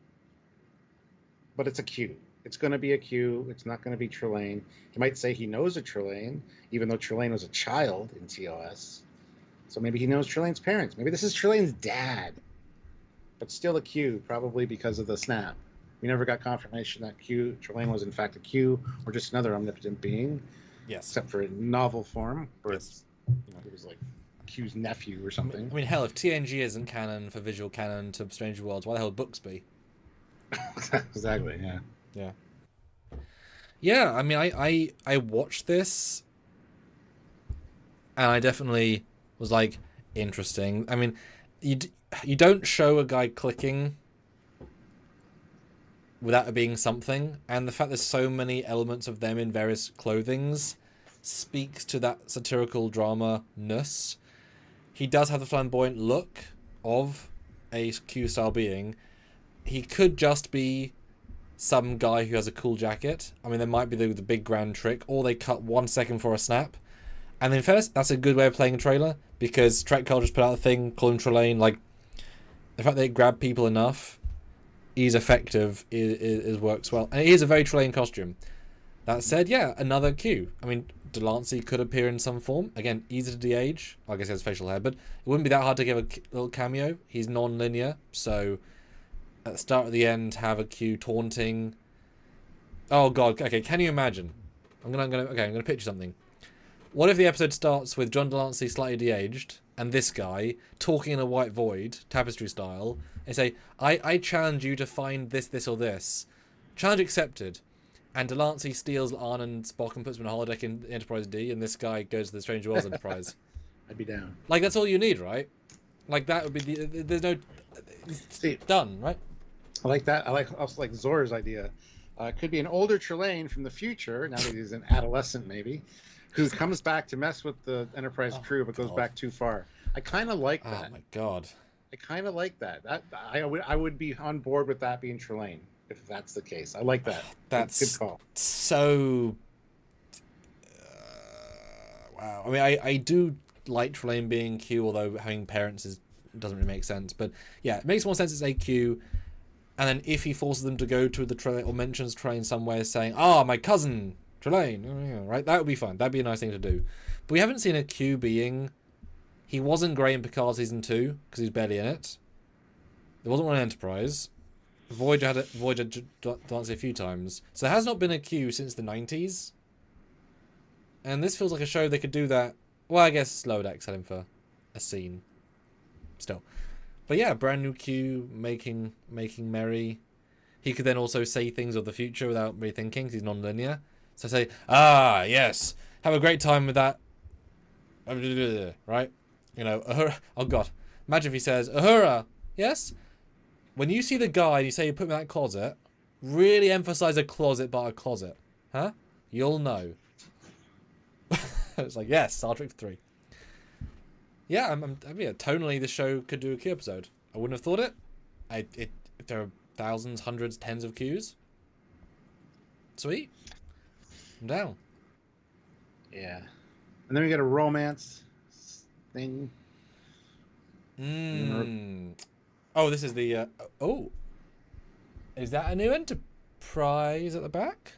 But it's a Q. It's going to be a Q. It's not going to be Trelane. He might say he knows a Trelane, even though Trelane was a child in TOS. So maybe he knows Trelane's parents. Maybe this is Trelane's dad. But still a Q, probably because of the snap. We never got confirmation that Trelane was in fact a Q, or just another omnipotent being. Yes. Except for a novel form, where it's, it was like Q's nephew or something. I mean, hell, if TNG isn't canon for visual canon to Strange Worlds, why the hell would books be? Exactly, yeah. Yeah, I mean, I watched this, and I definitely was like, interesting. I mean, you don't show a guy clicking without it being something, and the fact there's so many elements of them in various clothings speaks to that satirical drama-ness. He does have the flamboyant look of a Q-style being. He could just be some guy who has a cool jacket. I mean, there might be the big grand trick, or they cut 1 second for a snap. And in fairness, that's a good way of playing a trailer, because Trek Culture put out a thing, call him Trelane. Like, the fact they grab people enough, he's effective, is works well. And it is a very Trelane costume. That said, yeah, another Q. I mean, Delancey could appear in some form. Again, easy to de-age. I guess he has facial hair, but it wouldn't be that hard to give a little cameo. He's non-linear, so at the start or the end, have a Q taunting. Oh god, okay, can you imagine? I'm gonna picture something. What if the episode starts with John Delancey slightly de-aged, and this guy talking in a white void, tapestry style, and say, I challenge you to find this, this, or this. Challenge accepted. And Delancey steals Arn and Spock and puts them in a holodeck in Enterprise D, and this guy goes to the Strange Worlds Enterprise. I'd be down. Like, that's all you need, right? Like, that would be there's no... See, done, right? I like that. I also like Zor's idea. It could be an older Trelane from the future, now that he's an adolescent maybe, who comes back to mess with the Enterprise crew but goes back too far. I kind of like that. Oh, my God. I kind of like that. I would be on board with that being Trelane, if that's the case. I like that. That's good call. So... wow. I mean, I do like Trelane being Q, although having parents doesn't really make sense. But yeah, it makes more sense as a Q. And then if he forces them to go to the Trelane, or mentions Trelane somewhere saying, my cousin, Trelane, right? That would be fun. That'd be a nice thing to do. But we haven't seen a Q being... He wasn't great in Picard Season 2, because he's barely in it. There wasn't one in Enterprise. Voyager had danced a few times. So there has not been a Q since the 90s. And this feels like a show they could do that. Well, I guess Holodeck set him for a scene. Still. But yeah, brand new Q, making merry. He could then also say things of the future without really thinking, because he's non-linear. So say, yes, have a great time with that. Right? You know, oh god. Imagine if he says, Uhura, yes? When you see the guy and you say you put him in that closet, really emphasize a closet by a closet. Huh? You'll know. It's like, yes, Star Trek 3. Yeah, tonally the show could do a Q episode. I wouldn't have thought it. If there are thousands, hundreds, tens of Qs. Sweet. I'm down. Yeah. And then we get a romance thing. Oh, this is the... Is that a new Enterprise at the back?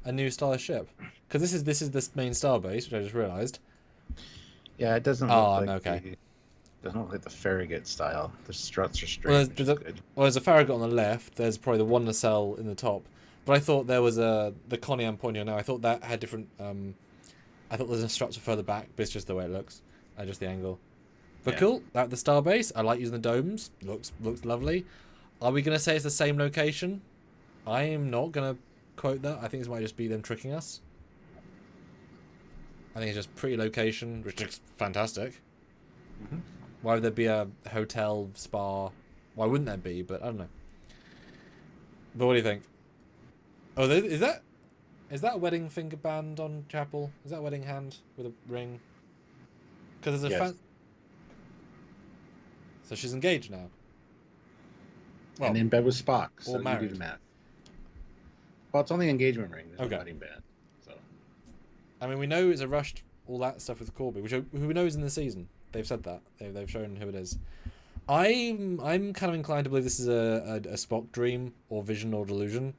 A new style ship? Because this is the main starbase, which I just realised. Yeah, it doesn't look like okay. Doesn't look like the Farragut style. The struts are straight. There's a Farragut on the left. There's probably the one nacelle in the top. But I thought there was the Connie I'm pointing on now. I thought that had different... I thought there's a structure further back, but it's just the way it looks. Just the angle. But cool. At the starbase, I like using the domes. Looks lovely. Are we going to say it's the same location? I am not going to quote that. I think this might just be them tricking us. I think it's just pretty location, which looks fantastic. Mm-hmm. Why would there be a hotel, spa? Why wouldn't there be? But I don't know. But what do you think? Oh, is that a wedding finger band on Chapel? Is that a wedding hand with a ring? Because there's a So she's engaged now. Well, and in bed with Spock. So married. You do the math. Well, it's only engagement ring. There's no wedding band. So. I mean, we know it's a rushed all that stuff with Corby, who we know is in the season. They've said that. They've shown who it is. I'm kind of inclined to believe this is a Spock dream or vision or delusion.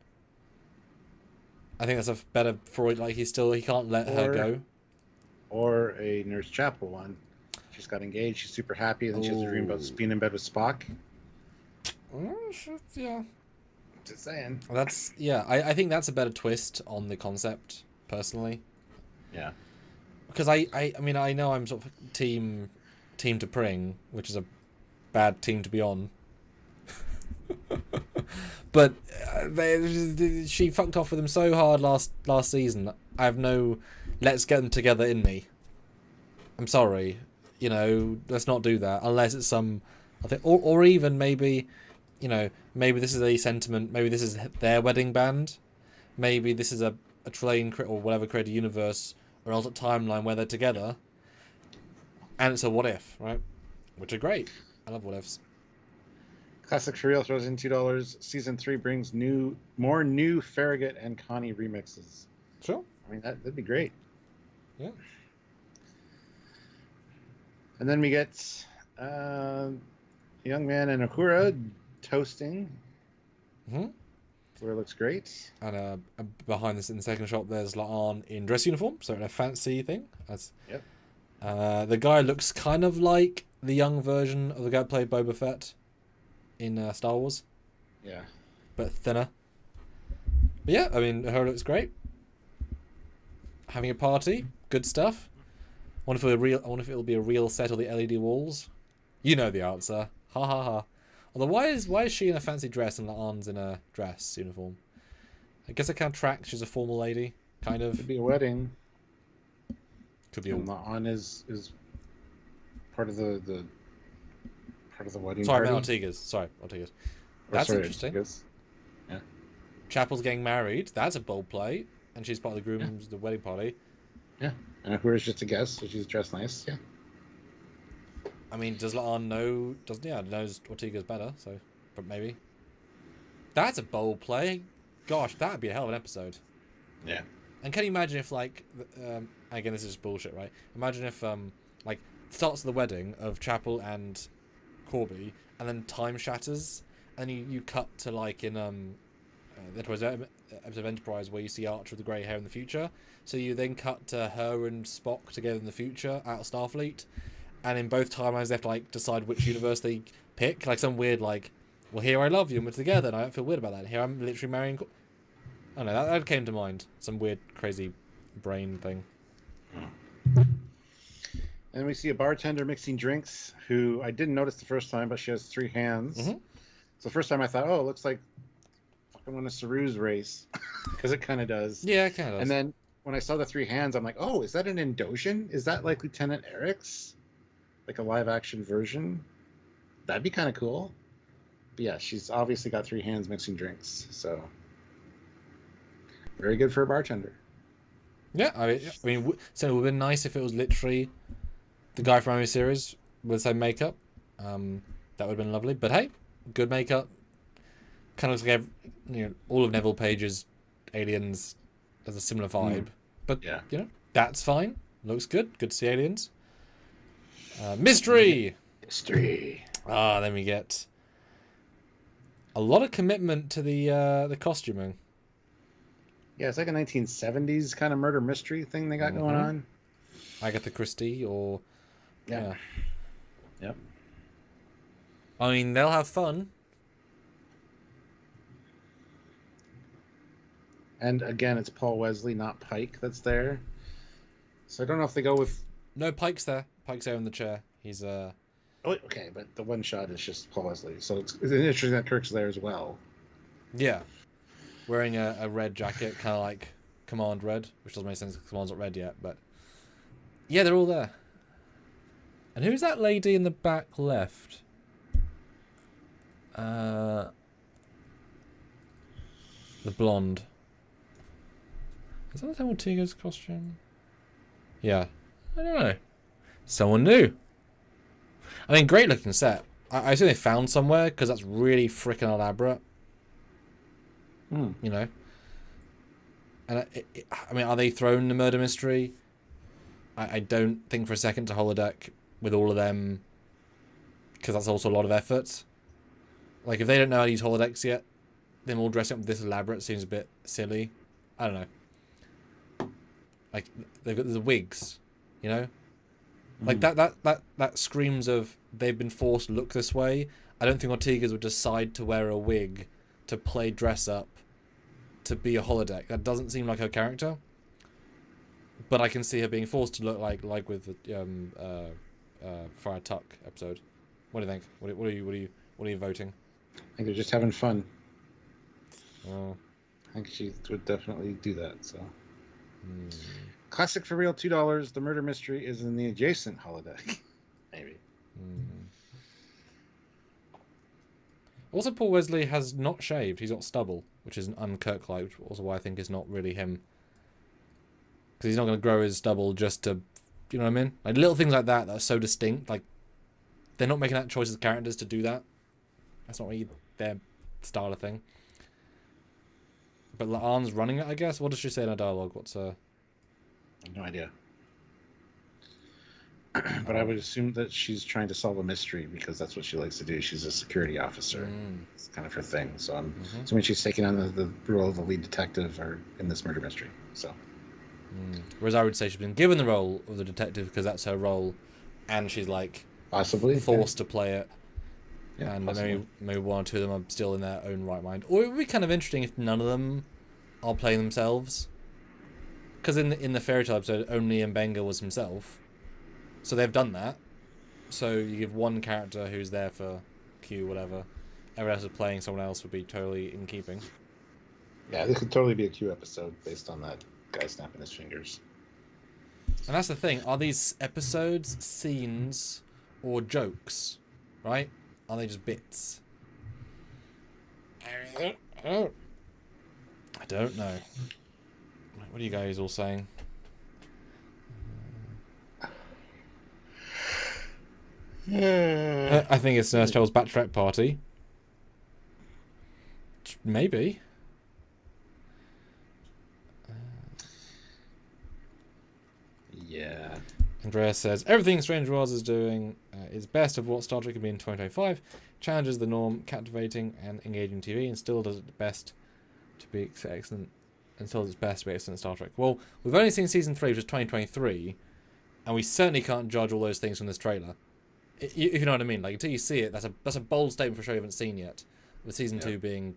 I think that's a better Freud. Like he can't let her go. Or a Nurse Chapel one. She's got engaged. She's super happy, and then she has a dream about being in bed with Spock. Yeah. Just saying. I think that's a better twist on the concept, personally. Yeah. Because I mean I know I'm sort of team to Pring, which is a bad team to be on. But she fucked off with him so hard last season. I have no let's get them together in me. I'm sorry. You know, let's not do that unless it's some I think, or even maybe, you know, maybe this is a sentiment. Maybe this is their wedding band. Maybe this is a train or whatever created universe or an alternate timeline where they're together. And it's a what if, right? Which are great. I love what ifs. Classic for Real throws in $2. Season 3 brings more new Farragut and Connie remixes. Sure. I mean, that'd be great. Yeah. And then we get Young Man and Uhura toasting. Mm-hmm. Where it looks great. And behind this in the second shot, there's La'an in dress uniform, so in a fancy thing. That's yep. The guy looks kind of like the young version of the guy who played Boba Fett in Star Wars. Yeah. But thinner. But yeah, I mean, her looks great. Having a party, good stuff. I wonder if it'll be a real set of the LED walls. You know the answer. Ha ha ha. Although why is she in a fancy dress and La'an's in a dress uniform? I guess I can't track. She's a formal lady, kind of. Could be a wedding. Could be. And La'an is part of the wedding. Sorry, party. Ortega's. Sorry, Ortega's. That's interesting. Ortega's. Yeah. Chapel's getting married. That's a bold play, and she's part of the groom's the wedding party. Yeah, and Uhura's just a guest, so she's dressed nice. Yeah. I mean, does La'an know? Knows Ortega's better. So, but maybe. That's a bold play. Gosh, that'd be a hell of an episode. Yeah. And can you imagine if, like, again, this is just bullshit, right? Imagine if, like, starts the wedding of Chapel and Corby, and then time shatters, and you cut to, like, in that was an episode of Enterprise where you see Archer with the grey hair in the future. So you then cut to her and Spock together in the future out of Starfleet, and in both timelines they have to, like, decide which universe they pick. Like some weird, like, well, here I love you and we're together and I don't feel weird about that. Here I'm literally marrying... I don't know, that came to mind. Some weird, crazy brain thing. And we see a bartender mixing drinks who I didn't notice the first time, but she has 3 hands. Mm-hmm. So the first time I thought, oh, it looks like fucking one of Saru's race. Because it kind of does. Yeah, it kind of does. And then when I saw the 3 hands, I'm like, oh, is that an Indosian? Is that like Lieutenant Eric's? Like a live action version? That'd be kind of cool. But yeah, she's obviously got 3 hands mixing drinks. So very good for a bartender. Yeah, I mean, so it would have been nice if it was literally the guy from Anime series with the same makeup. That would have been lovely. But hey, good makeup. Kind of like all of Neville Page's aliens has a similar vibe. But yeah, that's fine. Looks good. Good to see aliens. Mystery. Then we get a lot of commitment to the costuming. Yeah, it's like a 1970s kind of murder mystery thing they got going on. Agatha Christie or... Yeah. Yep. I mean, they'll have fun. And again, it's Paul Wesley, not Pike, that's there. So I don't know if they go with... No, Pike's there. Pike's there in the chair. He's... Oh, okay, but the one shot is just Paul Wesley. So it's interesting that Kirk's there as well. Yeah. Wearing a red jacket, kind of like Command Red, which doesn't make sense because Command's not red yet, but... Yeah, they're all there. And who's that lady in the back left? The blonde. Is that Samuel Tega's costume? Yeah. I don't know. Someone new. I mean, great looking set. I assume they found somewhere because that's really freaking elaborate. You know. And I mean, are they thrown the murder mystery? I don't think for a second to holodeck with all of them, because that's also a lot of effort. Like, if they don't know how to use holodecks yet, them all dressing up this elaborate seems a bit silly. I don't know. Like, they've got the wigs, you know? Like, that screams of they've been forced to look this way. I don't think Ortega's would decide to wear a wig to play dress up to be a holodeck. That doesn't seem like her character. But I can see her being forced to look like with the Friar Tuck episode. What do you think? What are you voting? I think they're just having fun. Oh. I think she would definitely do that. So, Classic for real, $2. The murder mystery is in the adjacent holodeck. Maybe. Also, Paul Wesley has not shaved. He's got stubble, which is an un-Kirk-like, which also why I think is not really him. Because he's not going to grow his stubble just to, you know what I mean? Like little things like that are so distinct. Like they're not making that choice as characters to do that. That's not really their style of thing. But La'an's running it, I guess. What does she say in her dialogue? What's I have no idea. But I would assume that she's trying to solve a mystery because that's what she likes to do. She's a security officer. It's kind of her thing. So I'm assuming she's taking on the role of the lead detective or in this murder mystery. So. Whereas I would say she's been given the role of the detective because that's her role, and she's like possibly forced to play it. Yeah, and possibly. maybe one or two of them are still in their own right mind. Or it would be kind of interesting if none of them are playing themselves. Because in the fairy tale episode, only Mbenga was himself. So they've done that. So you give one character who's there for Q, whatever. Everyone else is playing someone else would be totally in keeping. Yeah, this could totally be a Q episode based on that guy snapping his fingers. And that's the thing. Are these episodes, scenes, or jokes? Right? Are they just bits? I don't know. What are you guys all saying? I think it's Nurse Charles' bachelorette party. Maybe. Yeah. Andreas says, everything Strange Worlds is doing is best of what Star Trek can be in 2025. Challenges the norm, captivating and engaging TV, and still does its best to be excellent. And still does its best to be excellent Star Trek. Well, we've only seen season 3, which is 2023, and we certainly can't judge all those things from this trailer. If you know what I mean. Like, until you see it, that's a bold statement for a show you haven't seen yet. With season 2 being,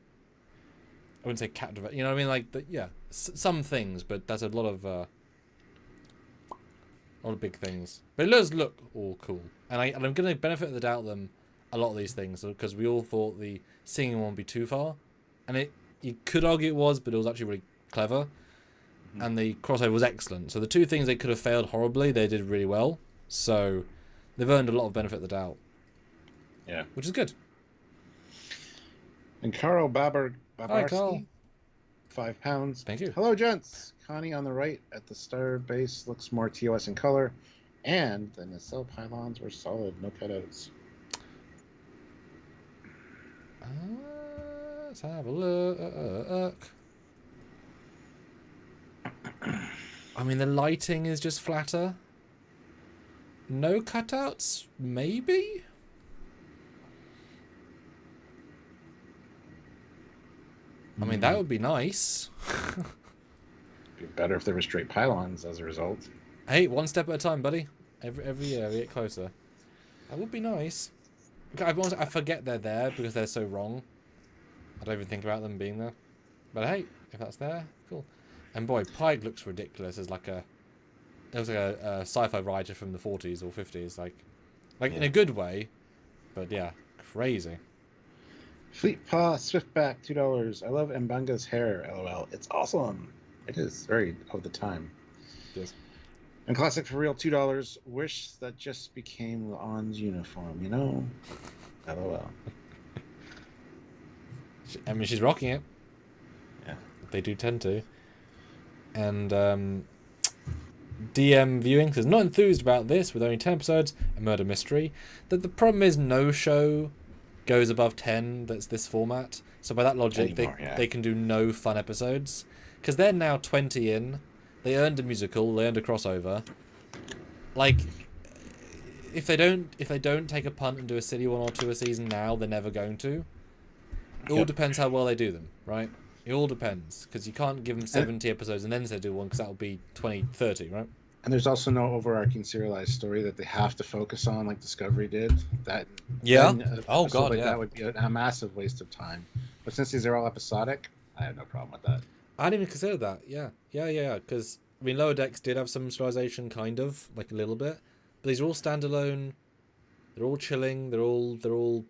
I wouldn't say captivating. You know what I mean? Like, some things, but that's a lot of big things. But it does look all cool. And I'm going to benefit of the doubt them a lot of these things, because we all thought the singing one would be too far. And you could argue it was, but it was actually really clever. And the crossover was excellent. So the two things they could have failed horribly, they did really well. So they've earned a lot of benefit of the doubt. Yeah. Which is good. And Carl Hi, Carl. Babarski, £5. Thank you. Hello, gents. Connie on the right at the star base looks more TOS in color. And the nacelle pylons were solid, no cutouts. Let's have a look. I mean, the lighting is just flatter. No cutouts? Maybe? I mean, that would be nice. Be better if there were straight pylons as a result. Hey, one step at a time, buddy. Every year we get closer. That would be nice. I forget they're there because they're so wrong. I don't even think about them being there. But hey, if that's there, cool. And boy, Pike looks ridiculous as like it was like a sci-fi writer from the 40s or 50s, like in a good way. But yeah, crazy. Fleet Paw Swiftback, $2. I love Mbanga's hair, LOL. It's awesome. It is very of the time. Yes. And Classic for Real, $2. Wish that just became La'an's uniform, you know? LOL. I mean, she's rocking it. Yeah. They do tend to. And DM Viewing says, not enthused about this with only 10 episodes, a murder mystery. The problem is no show goes above 10 that's this format. So by that logic, they can do no fun episodes. Because they're now 20 in. They earned a musical, they earned a crossover. Like, if they don't take a punt and do a silly one or two a season now, they're never going to. It all depends how well they do them, right? It all depends, because you can't give them 70 episodes and then say do one, because that would be 20, 30, right? And there's also no overarching serialized story that they have to focus on, like Discovery did. That Oh god, yeah. That would be a massive waste of time. But since these are all episodic, I have no problem with that. I didn't even consider that. Yeah. Because I mean, Lower Decks did have some serialization, kind of, like a little bit, but these are all standalone. They're all chilling. They're all.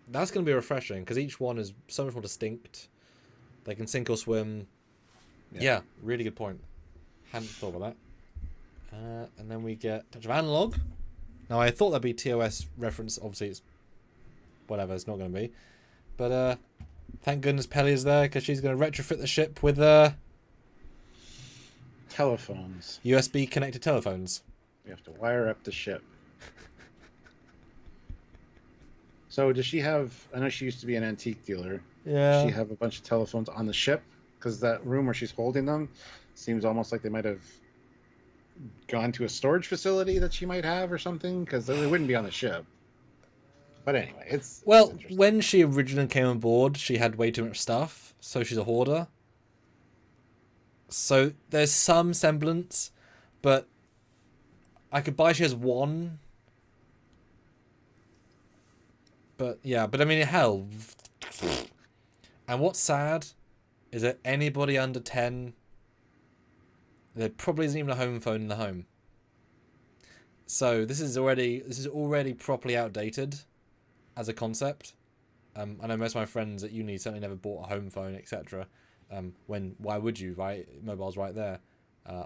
That's going to be refreshing because each one is so much more distinct. They can sink or swim. Yeah, really good point. Hadn't thought about that. And then we get Touch of Analog. Now I thought that'd be TOS reference. Obviously, it's whatever. It's not going to be. But thank goodness Pelly is there, because she's going to retrofit the ship with telephones. USB connected telephones. We have to wire up the ship. So does she have, I know she used to be an antique dealer. Yeah. Does she have a bunch of telephones on the ship? Because that room where she's holding them seems almost like they might have gone to a storage facility that she might have or something, because they wouldn't be on the ship. But anyway, it's when she originally came on board, she had way too much stuff, so she's a hoarder. So there's some semblance, but I could buy she has one. But yeah, but I mean, hell. And what's sad is that anybody under 10, there probably isn't even a home phone in the home. So this is already properly outdated as a concept. I know most of my friends at uni certainly never bought a home phone, etc. Why would you, right? Mobile's right there.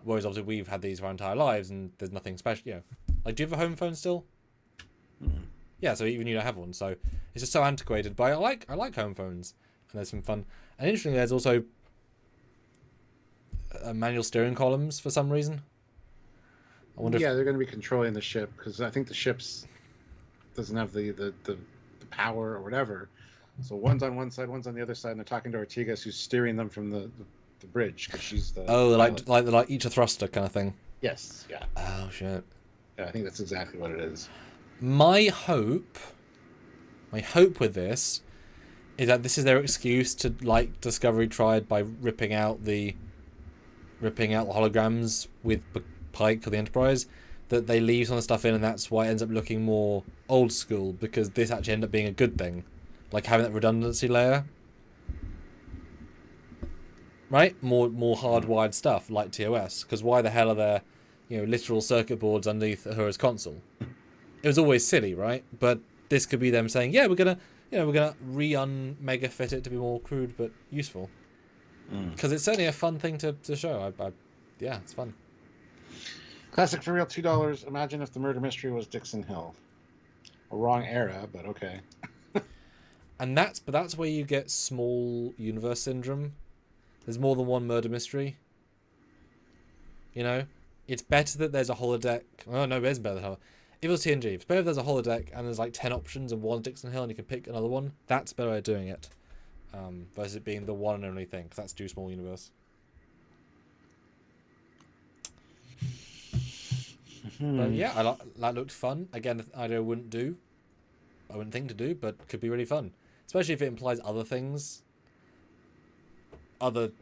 Whereas obviously we've had these for our entire lives, and there's nothing special. You know, like, do you have a home phone still? Mm. Yeah, so even you don't have one, so it's just so antiquated. But I like home phones, and there's some fun. And interestingly, there's also manual steering columns for some reason. I wonder. Yeah, they're going to be controlling the ship, because I think the ship's doesn't have the power or whatever. So one's on one side, one's on the other side, and they're talking to Ortigas, who's steering them from the bridge, because she's the like each a thruster kind of thing. Yes, yeah. Oh shit. Yeah, I think that's exactly what it is. My hope with this is that this is their excuse to, like Discovery tried by ripping out the holograms with Pike or the Enterprise, that they leave some of the stuff in, and that's why it ends up looking more old school, because this actually ended up being a good thing, like having that redundancy layer, right? More hardwired stuff like TOS, because why the hell are there, literal circuit boards underneath Uhura's console? It was always silly, right? But this could be them saying, yeah, we're gonna mega fit it to be more crude but useful, because it's certainly a fun thing to show. Yeah, it's fun. Classic for real, $2. Imagine if the murder mystery was Dixon Hill. A wrong era, but okay. And that's where you get small universe syndrome. There's more than one murder mystery. It's better that there's a holodeck. Oh no, it isn't better than holodeck. If it was TNG, it's better if there's a holodeck and there's like 10 options and one's Dixon Hill and you can pick another one. That's a better way of doing it. Versus it being the one and only thing, because that's too small universe. But yeah, that looked fun. Again, an idea I wouldn't think to do, but could be really fun. Especially if it implies other things. Other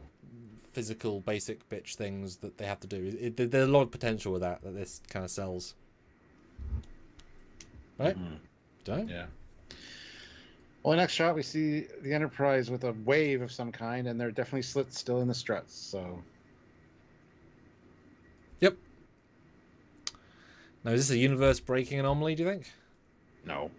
physical, basic bitch things that they have to do. There's a lot of potential with that this kind of sells. Right? Don't? Yeah. Well, next shot, we see the Enterprise with a wave of some kind, and there are definitely slits still in the struts, so... Yep. Now, is this a universe-breaking anomaly, do you think? No.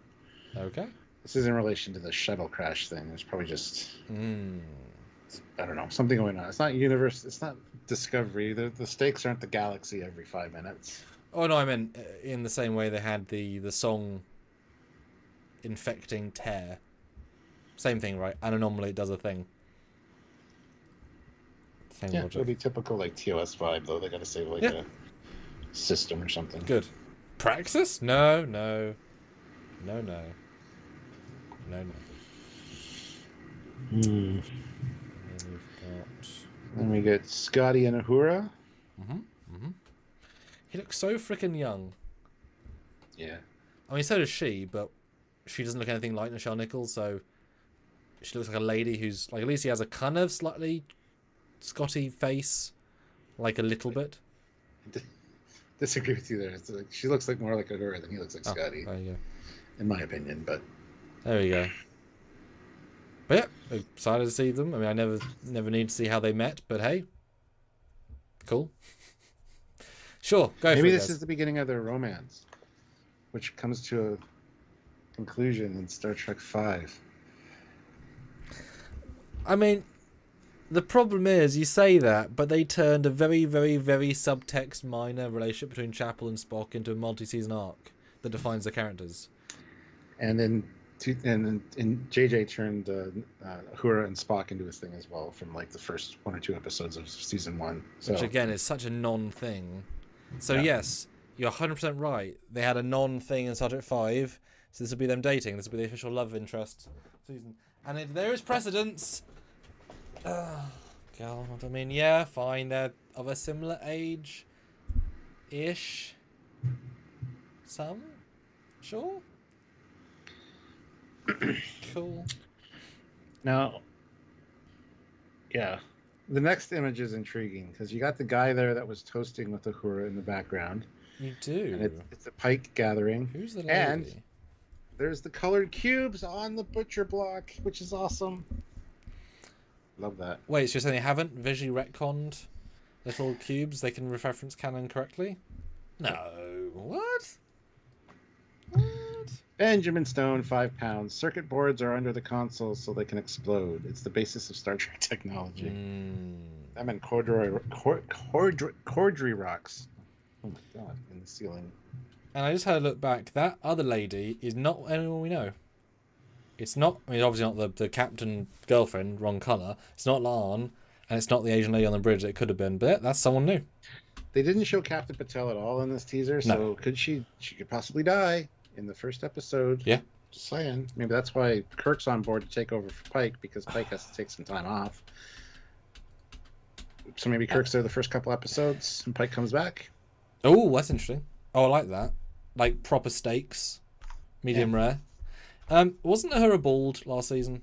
Okay. This is in relation to the shuttle crash thing. There's probably just... I don't know, something going on. It's not universe, it's not Discovery. The stakes aren't the galaxy every 5 minutes. Oh, no, I meant in the same way they had the song infecting tear. Same thing, right? An anomaly does a thing. Same logic. It'll be typical, like, TOS vibe, though. They gotta save, like, a system or something. Good. Praxis? No. And then we get Scotty and Uhura. He looks so freaking young. Yeah. I mean, so does she, but she doesn't look anything like Nichelle Nichols, so she looks like a lady who's, like, at least he has a kind of slightly Scotty face, like a little bit. Disagree with you there. It's like, she looks like more like Uhura than he looks like Scotty. There you go. In my opinion, but... There we go. But yeah, excited to see them. I mean, I never need to see how they met, but hey. Cool. Sure, go for it. Maybe this is the beginning of their romance, which comes to a conclusion in Star Trek V. I mean, the problem is, you say that, but they turned a very, very, very subtext minor relationship between Chapel and Spock into a multi-season arc that defines the characters. And in and JJ turned Uhura and Spock into his thing as well from like the first 1 or 2 episodes of season 1. So. Which again is such a non-thing. So yes, you're 100% right. They had a non-thing in Star Trek 5, so this will be them dating. This will be the official love interest season. And there is precedence. God, I mean, yeah, fine. They're of a similar age-ish. Some? Sure. Cool. Now, yeah. The next image is intriguing because you got the guy there that was toasting with Uhura in the background. You do. And it's a Pike gathering. Who's the lady? And there's the colored cubes on the butcher block, which is awesome. Love that. Wait, so you're saying they haven't visually retconned little cubes? They can reference canon correctly? No. What? Benjamin Stone, 5 pounds. Circuit boards are under the console so they can explode. It's the basis of Star Trek technology. Them and corduroy rocks. Oh my god, in the ceiling. And I just had a look back. That other lady is not anyone we know. It's not, I mean, obviously not the captain girlfriend, wrong colour. It's not Lan, and it's not the Asian lady on the bridge that it could have been, but that's someone new. They didn't show Captain Patel at all in this teaser, so could she could possibly die in the first episode. Yeah. Just saying. Maybe that's why Kirk's on board to take over for Pike, because Pike has to take some time off. So maybe Kirk's there the first couple episodes and Pike comes back. Oh, that's interesting. Oh, I like that. Like proper steaks. Medium rare. Wasn't Uhura bald last season?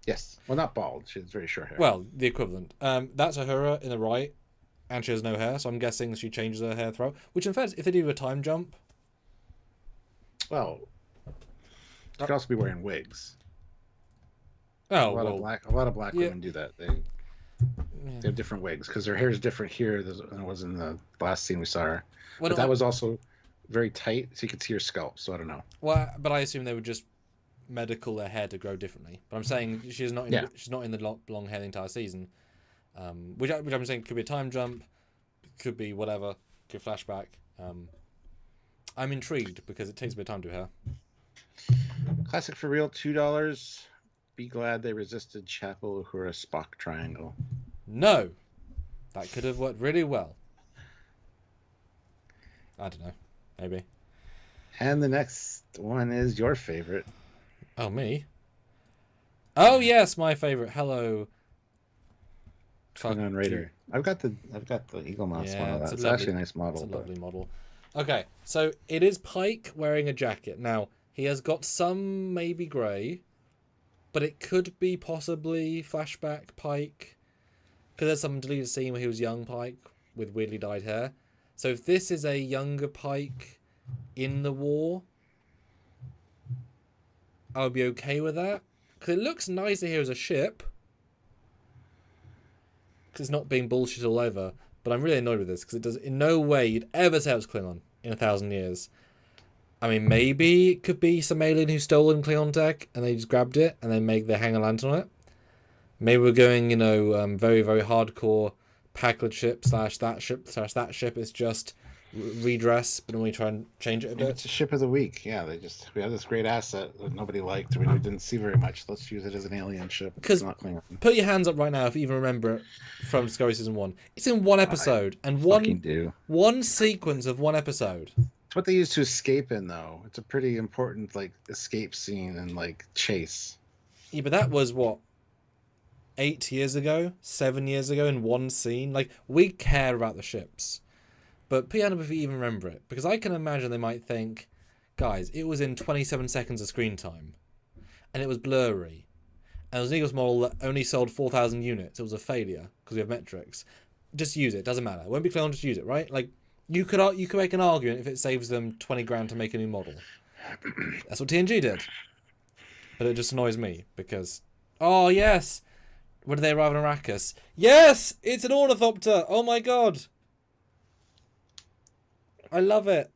Yes. Well, not bald. She has very short hair. Well, the equivalent. That's Uhura in the right, and she has no hair, so I'm guessing she changes her hair throughout. Which, in fact, if they do a time jump... Well, she could also be wearing wigs. Oh, a lot of black women do that. They have different wigs because their hair is different here than it was in the last scene we saw her. Well, but that was also very tight, so you could see her scalp. So I don't know. Well, but I assume they would just medical their hair to grow differently. But I'm saying she's not in. She's not in the long hair the entire season. Which I'm saying could be a time jump, could be whatever, could flashback. I'm intrigued because it takes a bit of time to do her. Classic for real, $2. Be glad they resisted Chapel Uhura Spock triangle. No, that could have worked really well. I don't know, maybe. And the next one is your favorite. Oh, me? Oh yes, my favorite. Hello. Klingon Raider. I've got the Eagle Mouse one of that. It's actually a nice model. It's a lovely model. Okay, so it is Pike wearing a jacket. Now, he has got some maybe grey, but it could be possibly flashback Pike, because there's some deleted scene where he was young Pike with weirdly dyed hair. So if this is a younger Pike in the war, I would be okay with that, because it looks nicer here as a ship, because it's not being bullshit all over. But I'm really annoyed with this because it does in no way you'd ever say it was Klingon in 1,000 years. I mean, maybe it could be some alien who stole in Klingon tech and they just grabbed it and they make their hang a lantern on it. Maybe we're going, very, very hardcore Packlet ship / that ship is just redress, but then we try and change it a bit. It's a ship of the week. Yeah, we have this great asset that nobody liked. We didn't see very much. Let's use it as an alien ship. Because put your hands up right now if you even remember it from Discovery Season 1. It's in one episode and one sequence of one episode. It's what they use to escape in, though. It's a pretty important escape scene and chase. Yeah, but that was what, 8 years ago, 7 years ago in one scene. We care about the ships. But put your hand up if you even remember it. Because I can imagine they might think, guys, it was in 27 seconds of screen time. And it was blurry. And it was an Eagles model that only sold 4,000 units. It was a failure because we have metrics. Just use it. Doesn't matter. It won't be Klingon, just use it, right? You could make an argument if it saves them 20 grand to make a new model. That's what TNG did. But it just annoys me because... Oh, yes! When did they arrive on Arrakis? Yes! It's an ornithopter! Oh my god! I love it.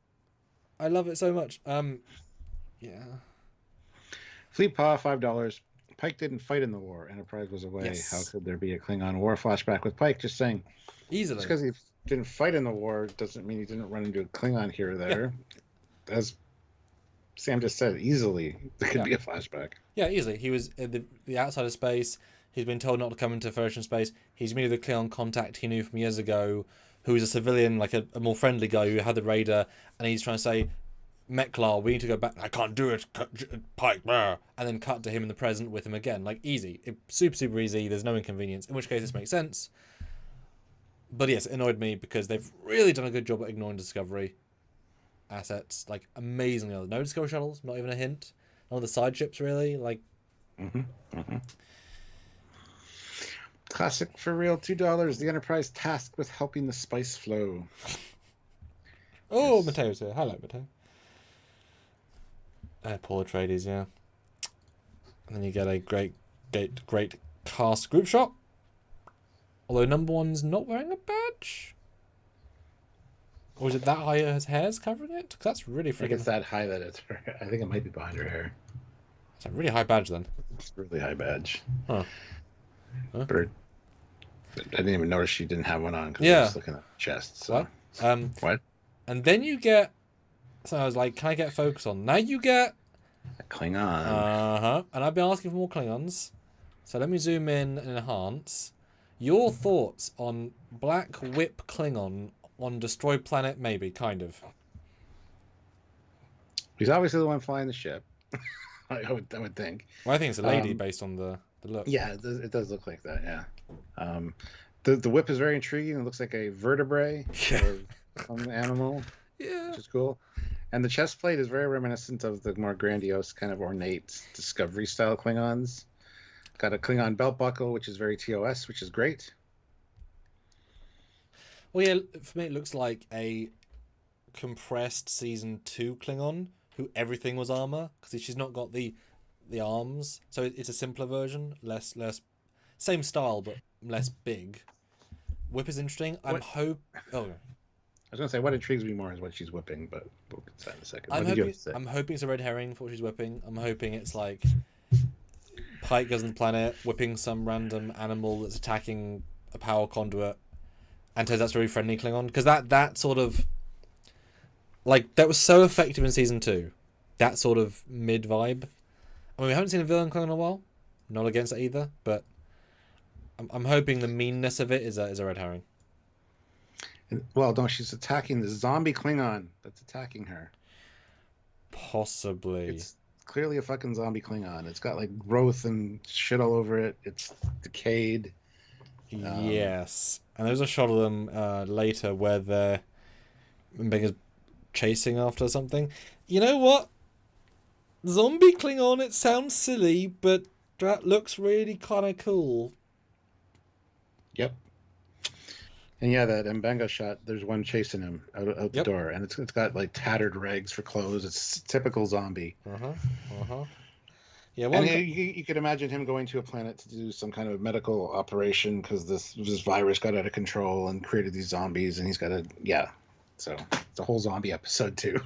I love it so much. Yeah. Fleet Paw, $5. Pike didn't fight in the war. Enterprise was away. Yes. How could there be a Klingon war flashback with Pike? Just saying. Easily. Just because he didn't fight in the war doesn't mean he didn't run into a Klingon here or there. Yeah. Sam just said easily there could Yeah. be a flashback. Yeah, easily. He was at the outside of space. He's been told not to come into Federation space. He's meeting the Klingon contact he knew from years ago, who was a civilian, like a more friendly guy who had the radar, and he's trying to say, Meklar, we need to go back. I can't do it, Pike. Brr. And then cut to him in the present with him again. Like, easy. Super, super easy. There's no inconvenience. In which case, this makes sense. But yes, it annoyed me because they've really done a good job at ignoring Discovery assets. Like, amazingly. No Discovery shuttles, not even a hint. None of the side ships, really. Like, Classic for real, $2. The Enterprise tasked with helping the spice flow. oh, yes. Mateo's here. Hello, Mateo. Paul Atreides, yeah. And then you get a great cast group shot. Although number one's not wearing a badge. Or is it that high his hair's covering it? Because that's really freaking... I think it's that high that it's... I think it might be behind her hair. It's a really high badge then. It's a really high badge. Huh. But I didn't even notice she didn't have one on because I was looking at the chest. So. What? What? And then you get... So I was like, can I get focus on? Now you get... A Klingon. Uh-huh. And I've been asking for more Klingons. So let me zoom in and enhance. Your thoughts on Black Whip Klingon on destroyed planet? Maybe, kind of. He's obviously the one flying the ship. I would think. Well, I think it's a lady based on the look. Yeah, it does look like that, yeah. The whip is very intriguing. It looks like a vertebrae or some animal, which is cool. And the chest plate is very reminiscent of the more grandiose, kind of ornate Discovery-style Klingons. Got a Klingon belt buckle, which is very TOS, which is great. Well, yeah, for me it looks like a compressed Season 2 Klingon, who everything was armor, because she's not got the arms. So it's a simpler version, less same style, but less big. Whip is interesting. I was going to say, what intrigues me more is what she's whipping, but we'll get to that in a second. I'm hoping it's a red herring for what she's whipping. I'm hoping it's like Pike goes on the planet, whipping some random animal that's attacking a power conduit, and turns out to be a friendly Klingon. Because that sort of... Like, that was so effective in Season 2. That sort of mid-vibe. I mean, we haven't seen a villain Klingon in a while. Not against it either, but I'm hoping the meanness of it is a red herring. Well, no, she's attacking the zombie Klingon that's attacking her. Possibly. It's clearly a fucking zombie Klingon. It's got, like, growth and shit all over it. It's decayed. Yes. And there's a shot of them later where they're chasing after something. You know what? Zombie Klingon, it sounds silly, but that looks really kind of cool. Yep. And yeah, that Mbenga shot, there's one chasing him out the door, and it's got like tattered rags for clothes. It's typical zombie. Yeah, and you could imagine him going to a planet to do some kind of medical operation because this virus got out of control and created these zombies, and he's got to So it's a whole zombie episode too.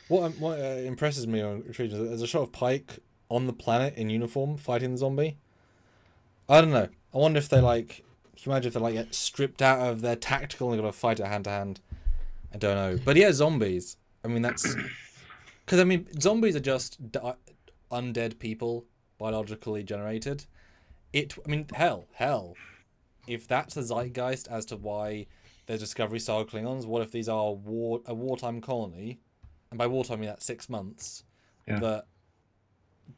What impresses me on Trekyards, there's a shot of Pike on the planet in uniform fighting the zombie. I don't know. I wonder if they like. Can you imagine if they get stripped out of their tactical and they've got to fight it hand to hand? I don't know. But yeah, zombies. I mean, that's because zombies are just undead people, biologically generated. Hell. If that's the zeitgeist as to why there's Discovery-style Klingons, what if these are a wartime colony? And by wartime, I mean that's 6 months. Yeah. That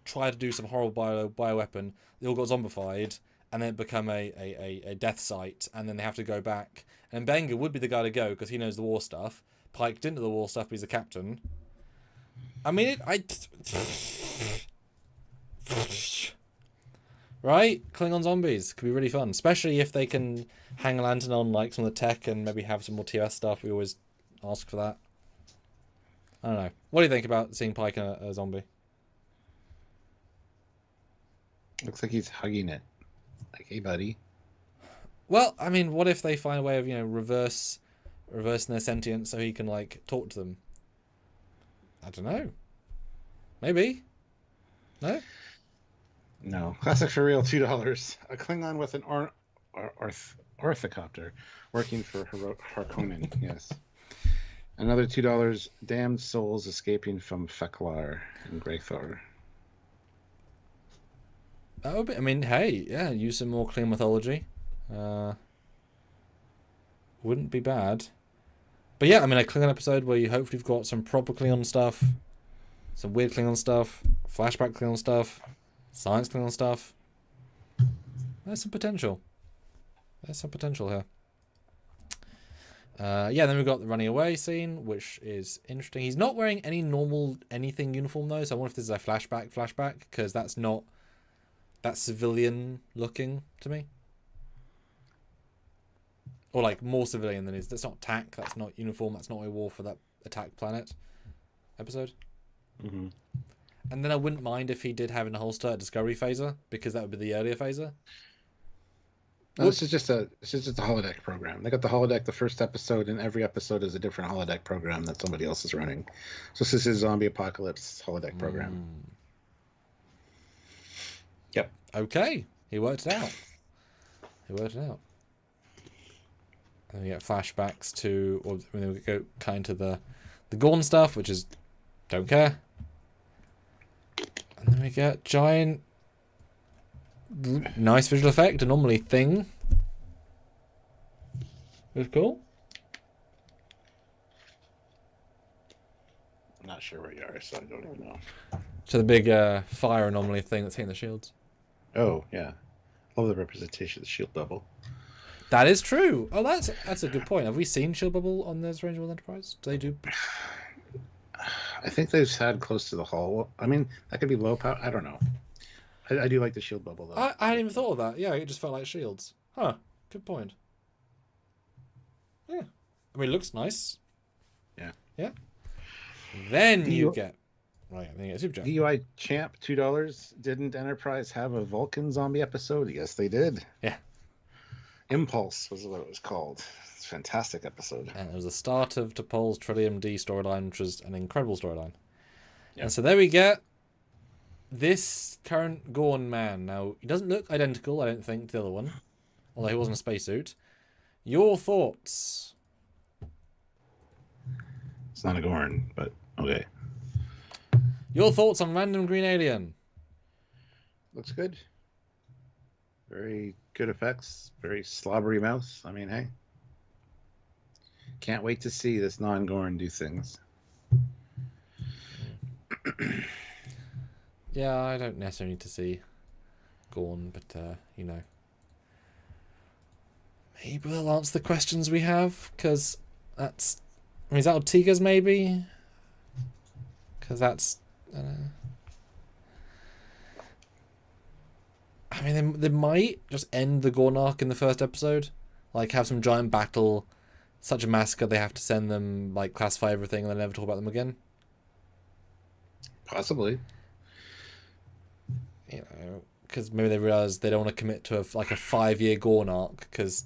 try to do some horrible bioweapon. They all got zombified, and then it become a death site, and then they have to go back. And Mbenga would be the guy to go because he knows the war stuff. Pike didn't know the war stuff, but he's a captain. I mean, right? Klingon zombies could be really fun, especially if they can hang a lantern on like some of the tech and maybe have some more TOS stuff. We always ask for that. I don't know. What do you think about seeing Pike in a zombie? Looks like he's hugging it. Like, hey, buddy. Well, I mean, what if they find a way of, reversing their sentience so he can, like, talk to them? I don't know. Maybe. No? No. Classic for real, $2. A Klingon with an orthocopter working for Harkonnen, yes. Another $2. Damned souls escaping from Feklar and Greythor. That would be, I mean, hey, yeah, use some more Klingon mythology. Wouldn't be bad. But yeah, I mean, a Klingon episode where you hopefully have got some proper Klingon stuff, some weird Klingon stuff, flashback Klingon stuff, science Klingon stuff. There's some potential. There's some potential here. Yeah, then we've got the running away scene, which is interesting. He's not wearing any normal anything uniform though, so I wonder if this is a flashback, because that's civilian looking to me. Or like more civilian than his. That's not tack, that's not uniform, that's not what he wore for that Attack Planet episode. Mm-hmm. And then I wouldn't mind if he did have in a holster a Discovery phaser, because that would be the earlier phaser. No, this is just a holodeck program. They got the holodeck the first episode, and every episode is a different holodeck program that somebody else is running. So this is a zombie apocalypse holodeck program. Yep. Okay. He worked it out. And we get flashbacks to, or then we go kind of the Gorn stuff, which is don't care. And then we get giant, nice visual effect, anomaly thing. It's cool. I'm not sure where you are, so I don't even know. So the big fire anomaly thing that's hitting the shields. Oh yeah, love the representation of the shield bubble. That is true. Oh, that's a good point. Have we seen shield bubble on the Strange World Enterprise? Do they do? I think they've had close to the hull. I mean, that could be low power. I don't know. I do like the shield bubble though. I hadn't even thought of that. Yeah, it just felt like shields. Huh. Good point. Yeah. I mean, it looks nice. Yeah. Yeah. Then you get... Right, then you get Super Jet. DUI Champ, $2. Didn't Enterprise have a Vulcan zombie episode? Yes, they did. Yeah. Impulse was what it was called. It's a fantastic episode. And it was the start of T'Pol's Trillium D storyline, which was an incredible storyline. Yeah. And so there we get this current Gorn man. Now, he doesn't look identical, I don't think, to the other one. Although he wasn't a spacesuit. Your thoughts? It's not a Gorn, but okay. Your thoughts on Random Green Alien? Looks good. Very good effects. Very slobbery mouth. I mean, hey. Can't wait to see this non-Gorn do things. Yeah, I don't necessarily need to see Gorn, but, you know. Maybe they'll answer the questions we have, because that's... I mean, is that Ortega's, maybe? Because that's... I mean, they might just end the Gorn arc in the first episode. Like, have some giant battle, such a massacre, they have to send them, like, classify everything, and then never talk about them again. Possibly. You know, because maybe they realize they don't want to commit to a 5-year Gorn arc, because...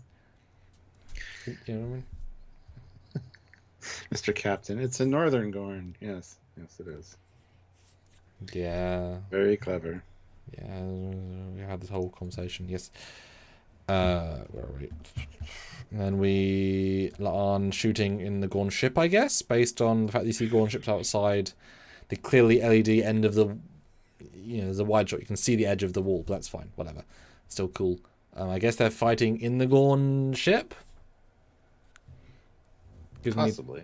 You know what I mean? Mr. Captain, it's a northern Gorn. Yes, it is. Yeah. Very clever. Yeah, we had this whole conversation. Yes. Where are we? And then we on shooting in the Gorn ship, I guess, based on the fact that you see Gorn ships outside. The clearly LED end of the, there's a wide shot. You can see the edge of the wall, but that's fine. Whatever. Still cool. I guess they're fighting in the Gorn ship. Possibly.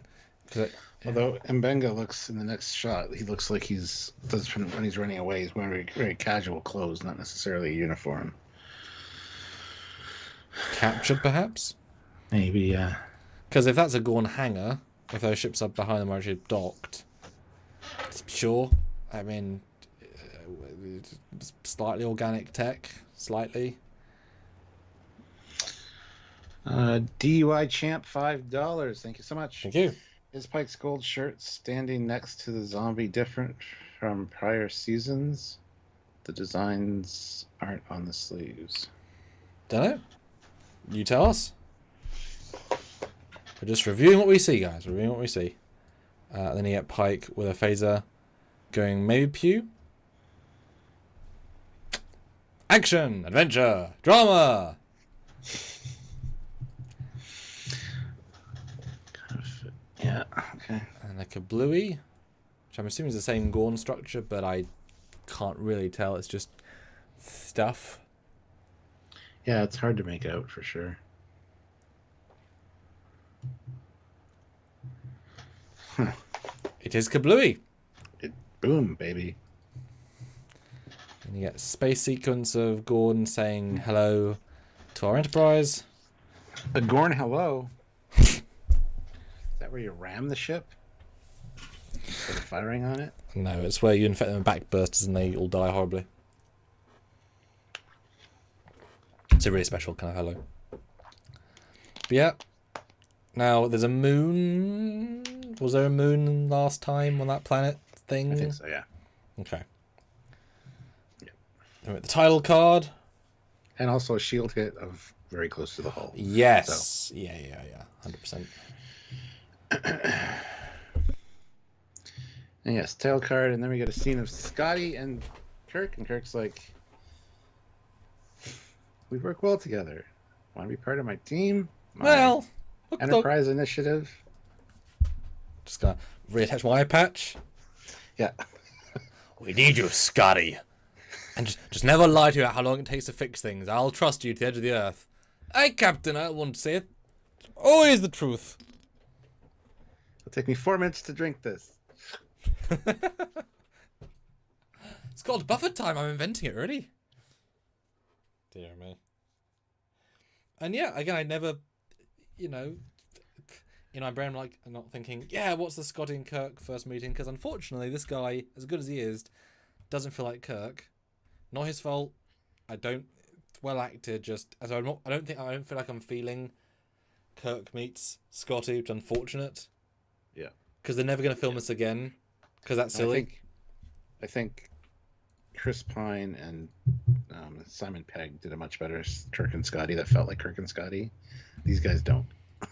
Although Mbenga looks in the next shot, he looks like when he's running away, he's wearing very, very casual clothes, not necessarily a uniform. Captured, perhaps? Maybe, yeah. Because if that's a Gorn hangar, if those ships up behind them are actually docked, sure. I mean, slightly organic tech, slightly. DUI Champ, $5. Thank you so much. Thank you. Is Pike's gold shirt standing next to the zombie different from prior seasons? The designs aren't on the sleeves. Dunno. You tell us. We're just reviewing what we see, guys. Reviewing what we see. Then you get Pike with a phaser going maybe pew. Action, adventure, drama. Yeah. Okay. And a kablooey, which I'm assuming is the same Gorn structure, but I can't really tell. It's just stuff. Yeah, it's hard to make out for sure. Huh. It is kablooey. Boom, baby. And you get a space sequence of Gorn saying hello to our Enterprise. A Gorn hello. Is that where you ram the ship? Instead of firing on it? No, it's where you infect them with backbursters and they all die horribly. It's a really special kind of hello. But yeah. Now, there's a moon. Was there a moon last time on that planet thing? I think so, yeah. Okay. Yeah. And with the title card. And also a shield hit of very close to the hull. Yes. So. Yeah. 100%. And yes, tail card, and then we get a scene of Scotty and Kirk, and Kirk's like, we work well together. Want to be part of my team? My Enterprise initiative? Just gonna reattach my eye patch. Yeah. We need you, Scotty. And just never lie to you about how long it takes to fix things. I'll trust you to the edge of the earth. Aye, Captain, I won't say it. Always the truth. It'll take me 4 minutes to drink this. It's called buffer time. I'm inventing it already. Dear me. And yeah, again, I never, in my brain, I'm not thinking, yeah, what's the Scotty and Kirk first meeting? Because unfortunately, this guy, as good as he is, doesn't feel like Kirk. Not his fault. Well acted. Just as I don't feel like I'm feeling Kirk meets Scotty, which is unfortunate. Yeah. Because they're never going to film this again. Because that's silly. I think Chris Pine and Simon Pegg did a much better Kirk and Scotty that felt like Kirk and Scotty. These guys don't. To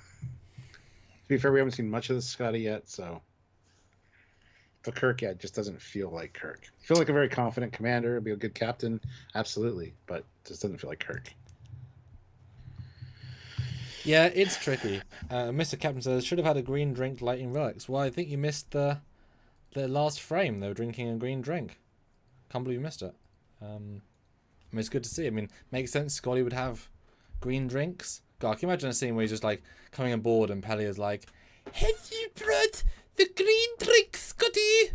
be fair, we haven't seen much of the Scotty yet, so. But Kirk, yeah, just doesn't feel like Kirk. Feel like a very confident commander, be a good captain, absolutely, but just doesn't feel like Kirk. Yeah, it's tricky. Mr. Captain says, should have had a green drink lighting relics. Well, I think you missed the last frame. They were drinking a green drink. Can't believe you missed it. It's good to see. I mean, makes sense. Scotty would have green drinks. God, can you imagine a scene where he's just like coming aboard and Pellia's like, have you brought the green drink, Scotty?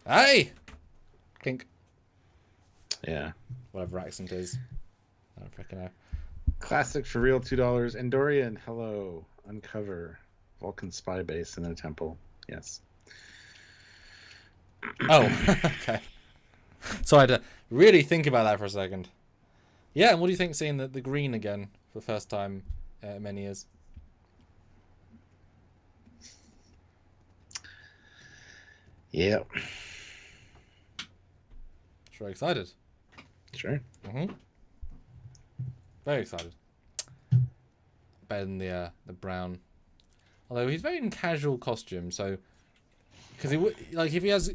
Aye. Kink. Yeah. Whatever accent is. I don't freaking know. Classic for real, $2. Andorian, hello. Uncover. Vulcan spy base in their temple. Yes. Oh, okay. So I had to really think about that for a second. Yeah, and what do you think seeing the green again for the first time in many years? Yeah. Sure excited. Sure. Mm-hmm. Very excited. Better than the brown. Although he's very in casual costume, so because if he has,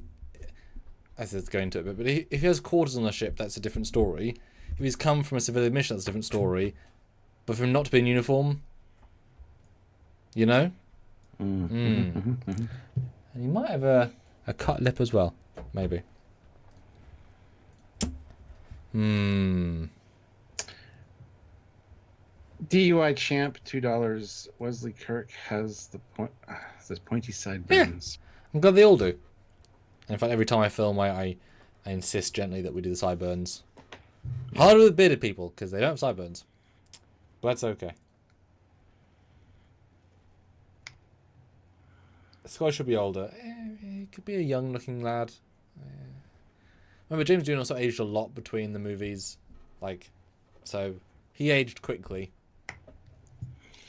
I said going to it, but if he has quarters on a ship, that's a different story. If he's come from a civilian mission, that's a different story. But for him not to be in uniform, And he might have a cut lip as well, maybe. DUI champ, $2. Wesley Kirk has the pointy sideburns. Yeah. I'm glad they all do. In fact, every time I film, I insist gently that we do the sideburns. Harder with bearded people, because they don't have sideburns. But that's okay. Scotty should be older. He could be a young-looking lad. Remember, James Dean also aged a lot between the movies. So he aged quickly.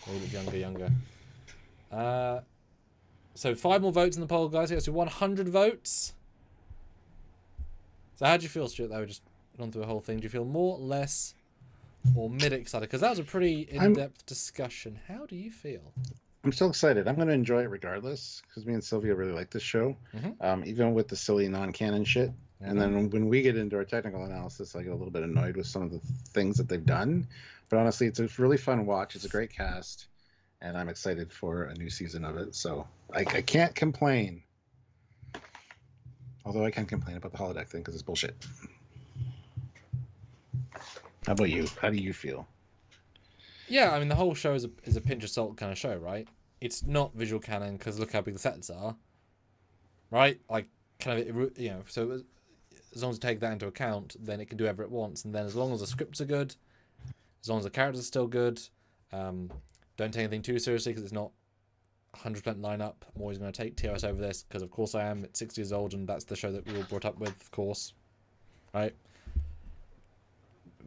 A little bit younger. So 5 more votes in the poll, guys. It goes to 100 votes. So how do you feel, Stuart, that we just gone through the whole thing? Do you feel more, less, or mid-excited? Because that was a pretty in-depth discussion. How do you feel? I'm still excited. I'm going to enjoy it regardless, because me and Sylvia really like this show, even with the silly non-canon shit. And then when we get into our technical analysis, I get a little bit annoyed with some of the things that they've done. But honestly, it's a really fun watch. It's a great cast. and I'm excited for a new season of it. So I can't complain. Although I can complain about the holodeck thing because it's bullshit. How about you? How do you feel? Yeah, I mean, the whole show is a pinch of salt kind of show, right? It's not visual canon because look how big the sets are, right? Like, kind of, you know, so as long as you take that into account, then it can do whatever it wants. And then as long as the scripts are good, as long as the characters are still good, don't take anything too seriously because it's not 100% line up. I'm always going to take TOS over this because, of course, I am at 60 years old and that's the show that we were brought up with, of course, right?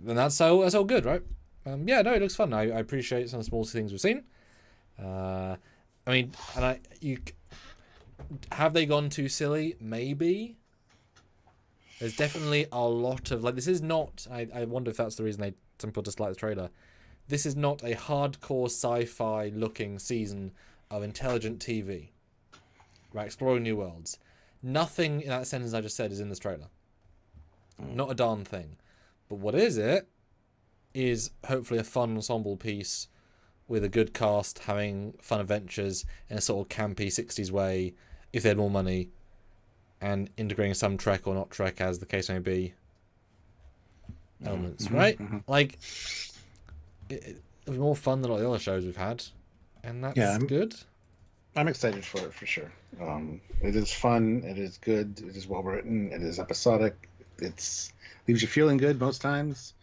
And that's all good, right? Yeah, no, it looks fun. I appreciate some of the small things we've seen. I mean, and have they gone too silly? Maybe. There's definitely a lot of, like, this is not, I wonder if that's the reason some people dislike the trailer. This is not a hardcore sci-fi looking season of intelligent TV. Right, exploring new worlds. Nothing in that sentence I just said is in this trailer. Not a darn thing. But what is it? Is hopefully a fun ensemble piece with a good cast having fun adventures in a sort of campy 60s way if they had more money and integrating some Trek or not Trek as the case may be elements, right? Like, it'll be more fun than all the other shows we've had, and that's good. I'm excited for it for sure. It is fun, it is good, it is well written, it is episodic, it's leaves you feeling good most times.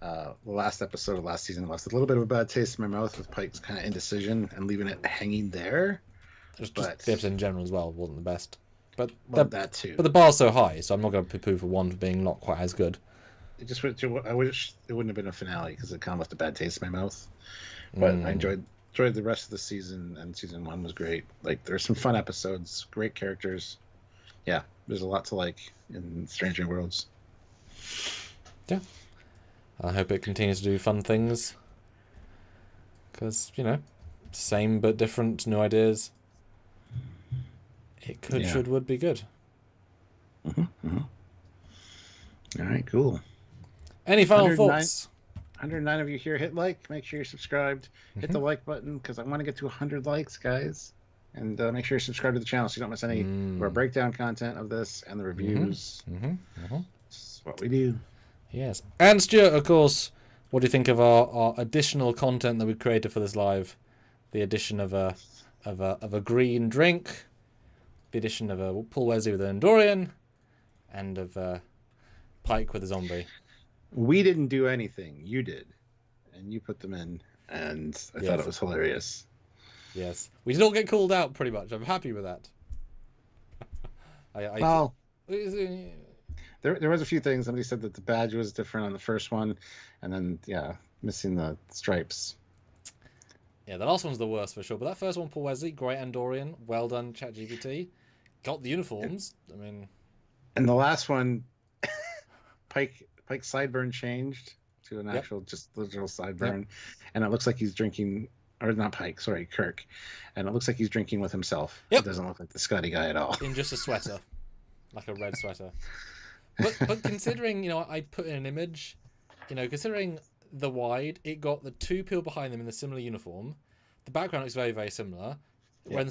The last episode of last season left a little bit of a bad taste in my mouth with Pike's kind of indecision and leaving it hanging there. Just the episode in general as well wasn't the best. But that too. But the bar's so high, so I'm not going to poo-poo for one for being not quite as good. It just I wish it wouldn't have been a finale because it kind of left a bad taste in my mouth. But I enjoyed the rest of the season, and season 1 was great. Like, there's some fun episodes, great characters. Yeah, there's a lot to like in Strange New Worlds. Yeah. I hope it continues to do fun things. Because, you know, same but different, new ideas. It would be good. All right, cool. Any final thoughts? 109 of you here, hit like. Make sure you're subscribed. Hit the like button because I want to get to 100 likes, guys. And make sure you subscribe to the channel so you don't miss any of our breakdown content of this and the reviews. This is what we do. Yes. And Stuart, of course, what do you think of our additional content that we created for this live? The addition of a green drink, the addition of a Paul Wesley with an Andorian, and of Pike with a zombie. We didn't do anything. You did. And you put them in, and I thought it was hilarious. Yes. We did all get called out, pretty much. I'm happy with that. There was a few things. Somebody said that the badge was different on the first one, and then, missing the stripes. Yeah, the last one's the worst for sure. But that first one, Paul Wesley, great Andorian. Well done, ChatGPT. Got the uniforms. I mean... And the last one, Pike's sideburn changed to an actual, just literal sideburn. And it looks like he's drinking... Or not Pike, sorry, Kirk. And it looks like he's drinking with himself. It doesn't look like the Scotty guy at all. In just a sweater. Like a red sweater. But considering, I put in an image, considering the wide, it got the two people behind them in the similar uniform. The background looks very, very similar. Yeah.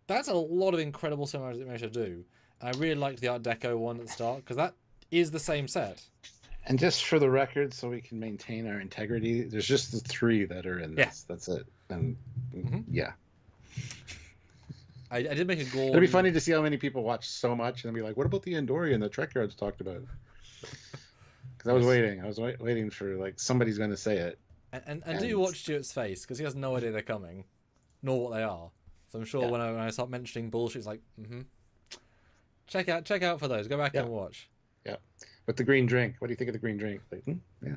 That's a lot of incredible similarities they managed to do. And I really liked the Art Deco one at the start, because that is the same set. And just for the record, so we can maintain our integrity, there's just the 3 that are in this. Yeah. That's it. And yeah. I did make a Gorn. It'd be funny to see how many people watch so much and be like, what about the Andorian that Trekyards talked about? Because I was waiting. I was waiting for, somebody's going to say it. And do watch Stuart's face, because he has no idea they're coming, nor what they are. So I'm sure when I start mentioning bullshit, it's like, check out for those. Go back and watch. Yeah. But the green drink, what do you think of the green drink? Yeah.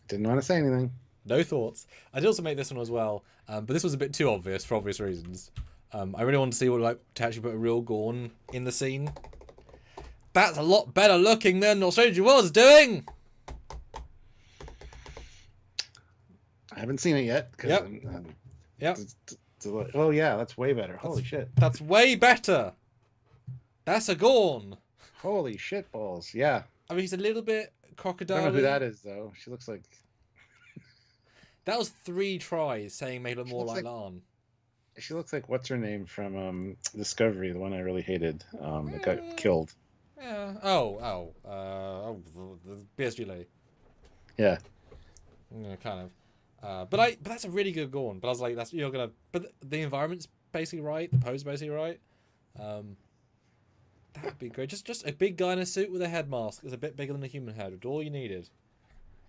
Didn't want to say anything. No thoughts. I did also make this one as well, but this was a bit too obvious for obvious reasons. I really wanted to see what to actually put a real Gorn in the scene. That's a lot better looking than Australia was doing. I haven't seen it yet. Yep. Oh yeah, that's way better. Holy shit. That's way better. That's a Gorn. Holy shit balls. Yeah. I mean, he's a little bit crocodile. I don't know who that is though. She looks like. That was 3 tries saying made her She more looks like like- Lan. She looks like what's her name from Discovery, the one I really hated. That got killed. Yeah. The BSG lady. Yeah. Yeah, kind of. But that's a really good Gorn. But I was like, but the environment's basically right. The pose is basically right. That would be great. Just a big guy in a suit with a head mask. It's a bit bigger than a human head. It's all you needed.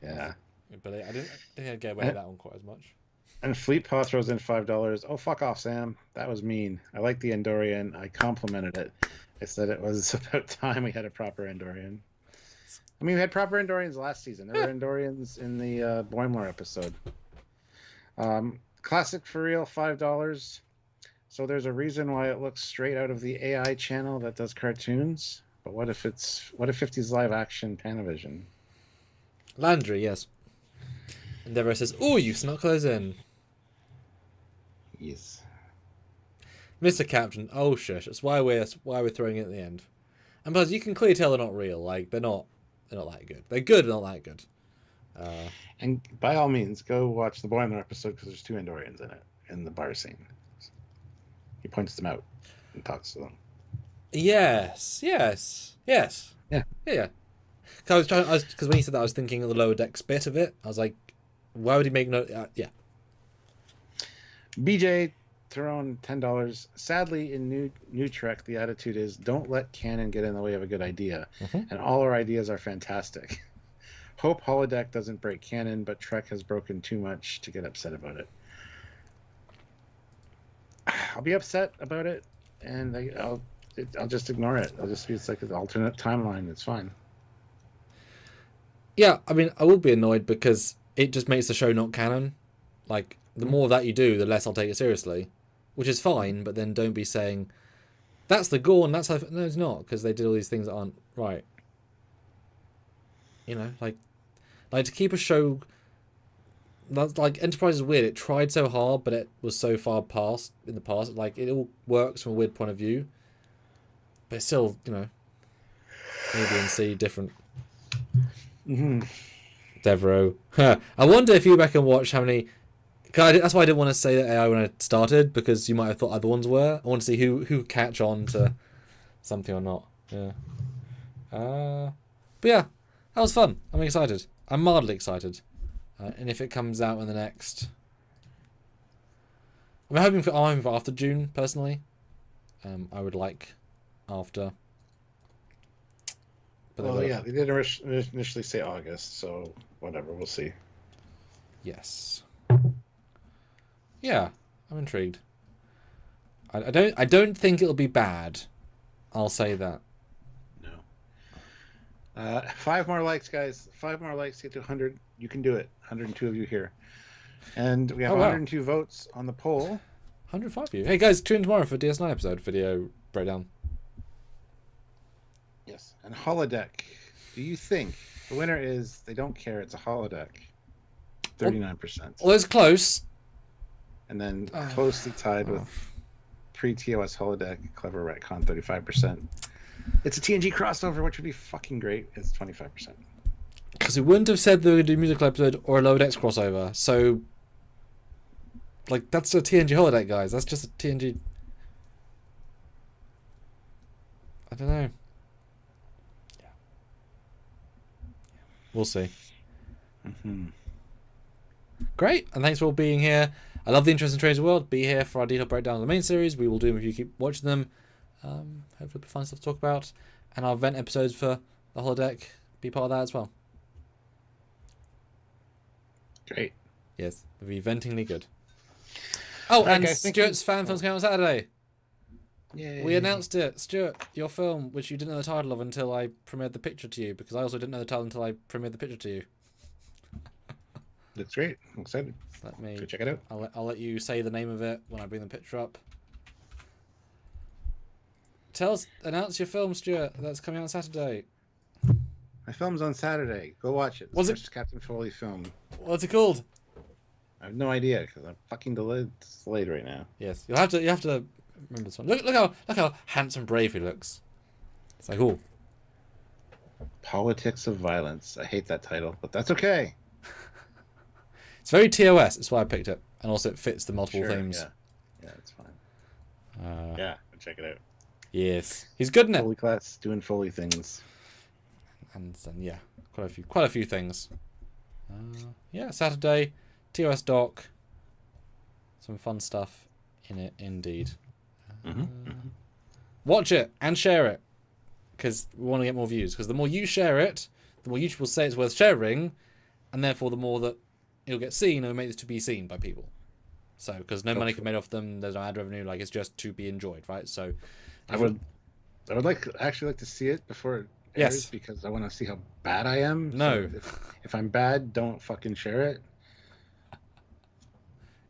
Yeah. But I didn't think I'd get away with that one quite as much. And Fleet Paw throws in $5. Oh, fuck off, Sam. That was mean. I like the Andorian. I complimented it. I said it was about time we had a proper Andorian. I mean, we had proper Andorians last season. There were Andorians in the Boimler episode. Classic for real, $5. So there's a reason why it looks straight out of the AI channel that does cartoons. But what if 50's live action Panavision? Landry, yes. Endeavour says, "Oh, you snuck those in." Yes. Mr. Captain, oh shush, that's why we're throwing it at the end. And plus, you can clearly tell they're not real. Like they're not that good. They're good, but not that good. And by all means, go watch the Boimler episode because there's 2 Andorians in it in the bar scene. He points them out and talks to them. Yes. Yeah. Because when he said that, I was thinking of the lower decks bit of it. I was like, why would he make no? Yeah. BJ thrown $10. Sadly, in new Trek, the attitude is don't let Canon get in the way of a good idea, and all our ideas are fantastic. Hope Holodeck doesn't break Canon, but Trek has broken too much to get upset about it. I'll be upset about it, and I'll just ignore it. I'll just be it's like an alternate timeline. It's fine. Yeah, I mean, I will be annoyed because it just makes the show not canon. Like, the more of that you do, the less I'll take it seriously. Which is fine, but then don't be saying, that's the Gorn, that's how... No, it's not, because they did all these things that aren't right. You know, like to keep a show... That's like, Enterprise is weird. It tried so hard, but it was so far past in the past. Like, it all works from a weird point of view. But it's still, you know, A, B, and C different. Devereaux. I wonder if you go back and watch how many... That's why I didn't want to say that AI when I started, because you might have thought other ones were. I want to see who catch on to something or not. Yeah. But yeah, that was fun. I'm excited. I'm mildly excited. And if it comes out in the next... I'm hoping for after June, personally. I would like after... But well, yeah, they did initially say August, so whatever, we'll see. Yes. Yeah, I'm intrigued. I don't think it'll be bad. I'll say that. No. 5 more likes, guys. 5 more likes to get to 100. You can do it. 102 of you here. And we have 102 votes on the poll. 105 of you. Hey, guys, tune in tomorrow for DS9 episode video breakdown. Yes. And Holodeck. Do you think the winner is they don't care, it's a Holodeck? 39%. Well, it's close. And then closely tied with pre-TOS Holodeck, Clever Retcon, 35%. It's a TNG crossover, which would be fucking great. It's 25%. Because we wouldn't have said they were going to do a musical episode or a Lower Decks crossover. So, like, that's a TNG Holodeck, guys. That's just a TNG... I don't know. Yeah. We'll see. Great, and thanks for all being here. I love the interest in Trader's World. Be here for our detailed breakdown of the main series. We will do them if you keep watching them. Hopefully it'll be fun stuff to talk about. And our event episodes for the holodeck, be part of that as well. Great. Yes, it'll be ventingly good. Oh, and guys, Stuart's fan film's coming out on Saturday. Yay. We announced it. Stuart, your film, which you didn't know the title of until I premiered the picture to you, because I also didn't know the title until I premiered the picture to you. That's great. I'm excited. Let me go check it out. I'll let you say the name of it when I bring the picture up. Announce your film, Stuart. That's coming out on Saturday. My film's on Saturday. Go watch it. What's it? Captain Foley film. What's it called? I have no idea because I'm fucking delayed right now. Yes, you have to remember this one. Look how handsome, brave he looks. It's like, oh. Politics of Violence. I hate that title, but that's okay. It's very TOS. That's why I picked it, and also it fits the multiple themes. Yeah, it's fine. Yeah, check it out. Yes, he's good in it. Foley class doing Foley things, and yeah, quite a few things. Yeah, Saturday, TOS doc, some fun stuff in it indeed. Watch it and share it, because we want to get more views. Because the more you share it, the more YouTube will say it's worth sharing, and therefore the more that it'll get seen and make this to be seen by people. So, because no money can be made off them, there's no ad revenue. Like, it's just to be enjoyed, right? So, I would actually like to see it before it airs, because I want to see how bad I am. No, so if I'm bad, don't fucking share it.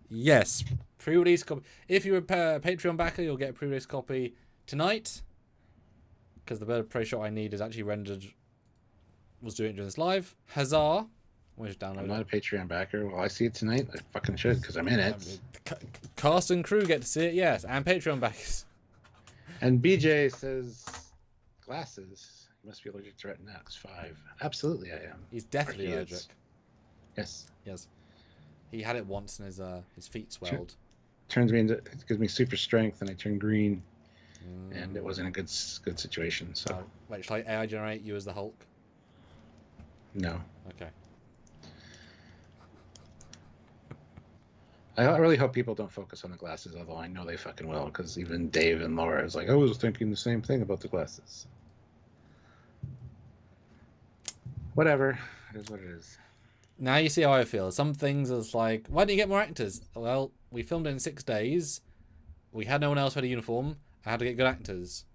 Yes, pre-release copy. If you're a Patreon backer, you'll get a pre-release copy tonight, because the bird of prey shot I need is actually rendered. Was doing it during this live. Huzzah! I'm not a Patreon backer. Well, I see it tonight. I fucking should, because I'm in it. Cast and crew get to see it, yes, and Patreon backers. And BJ says, glasses. You must be allergic to Retinax 5. Absolutely, I am. He's definitely allergic. Yes. Yes. He had it once, and his feet swelled. It gives me super strength, and I turn green, and it wasn't a good situation. So. Wait, shall I AI generate you as the Hulk? No. Okay. I really hope people don't focus on the glasses, although I know they fucking will, because even Dave and Laura is like, I was thinking the same thing about the glasses. Whatever. It is what it is. Now you see how I feel. Some things is like, why didn't you get more actors? Well, we filmed it in 6 days. We had no one else who had a uniform. I had to get good actors.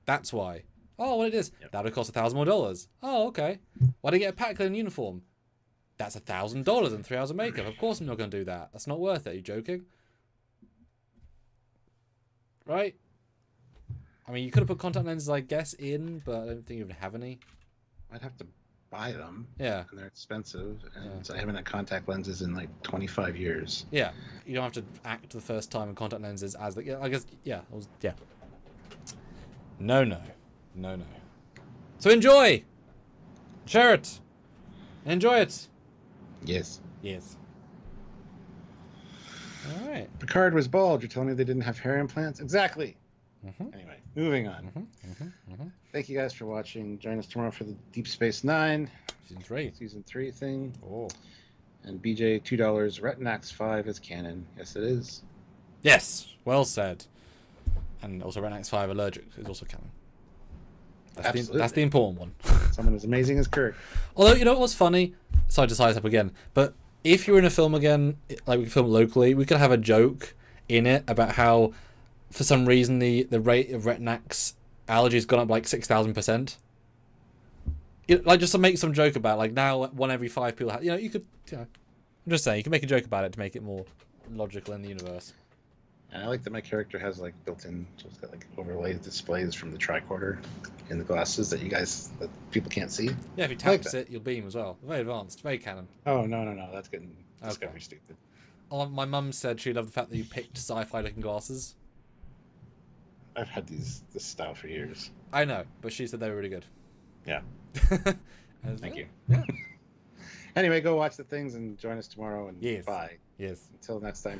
That's why. Oh, what it is? Yep. That would cost $1,000 more. Oh, okay. Why did I get a Pat Clan uniform? That's $1,000 and 3 hours of makeup. Of course I'm not going to do that. That's not worth it. Are you joking? Right? I mean, you could have put contact lenses, I guess, in, but I don't think you even have any. I'd have to buy them. Yeah. And they're expensive. And I haven't had contact lenses in like 25 years. Yeah. You don't have to act the first time in contact lenses as the... I guess, yeah. No. So enjoy! Share it! Enjoy it! Yes. All right. Picard was bald. You're telling me they didn't have hair implants? Exactly. Anyway, moving on. Thank you guys for watching. Join us tomorrow for the Deep Space Nine. Season 3 thing. Oh. And BJ, $2. Retinax 5 is canon. Yes, it is. Yes. Well said. And also Retinax 5 allergic is also canon. That's the important one. Someone as amazing as Kirk. Although, you know what was funny? Sorry to size up again. But if you're in a film again, like we film locally, we could have a joke in it about how, for some reason, the rate of Retinax allergy has gone up like 6,000%. Like, just to make some joke about, like, now 1 every 5 people have, you could, I'm just saying, you can make a joke about it to make it more logical in the universe. And I like that my character has like built-in, so it's got like overlaid displays from the tricorder in the glasses that people can't see. Yeah, if you tap it, you'll beam as well. Very advanced, very canon. Oh no, that's getting Discovery stupid. Oh, my mum said she loved the fact that you picked sci-fi looking glasses. I've had this style for years. I know, but she said they were really good. Yeah. Thank you. Yeah. Anyway, go watch the things and join us tomorrow. And yes. Bye. Yes. Until next time.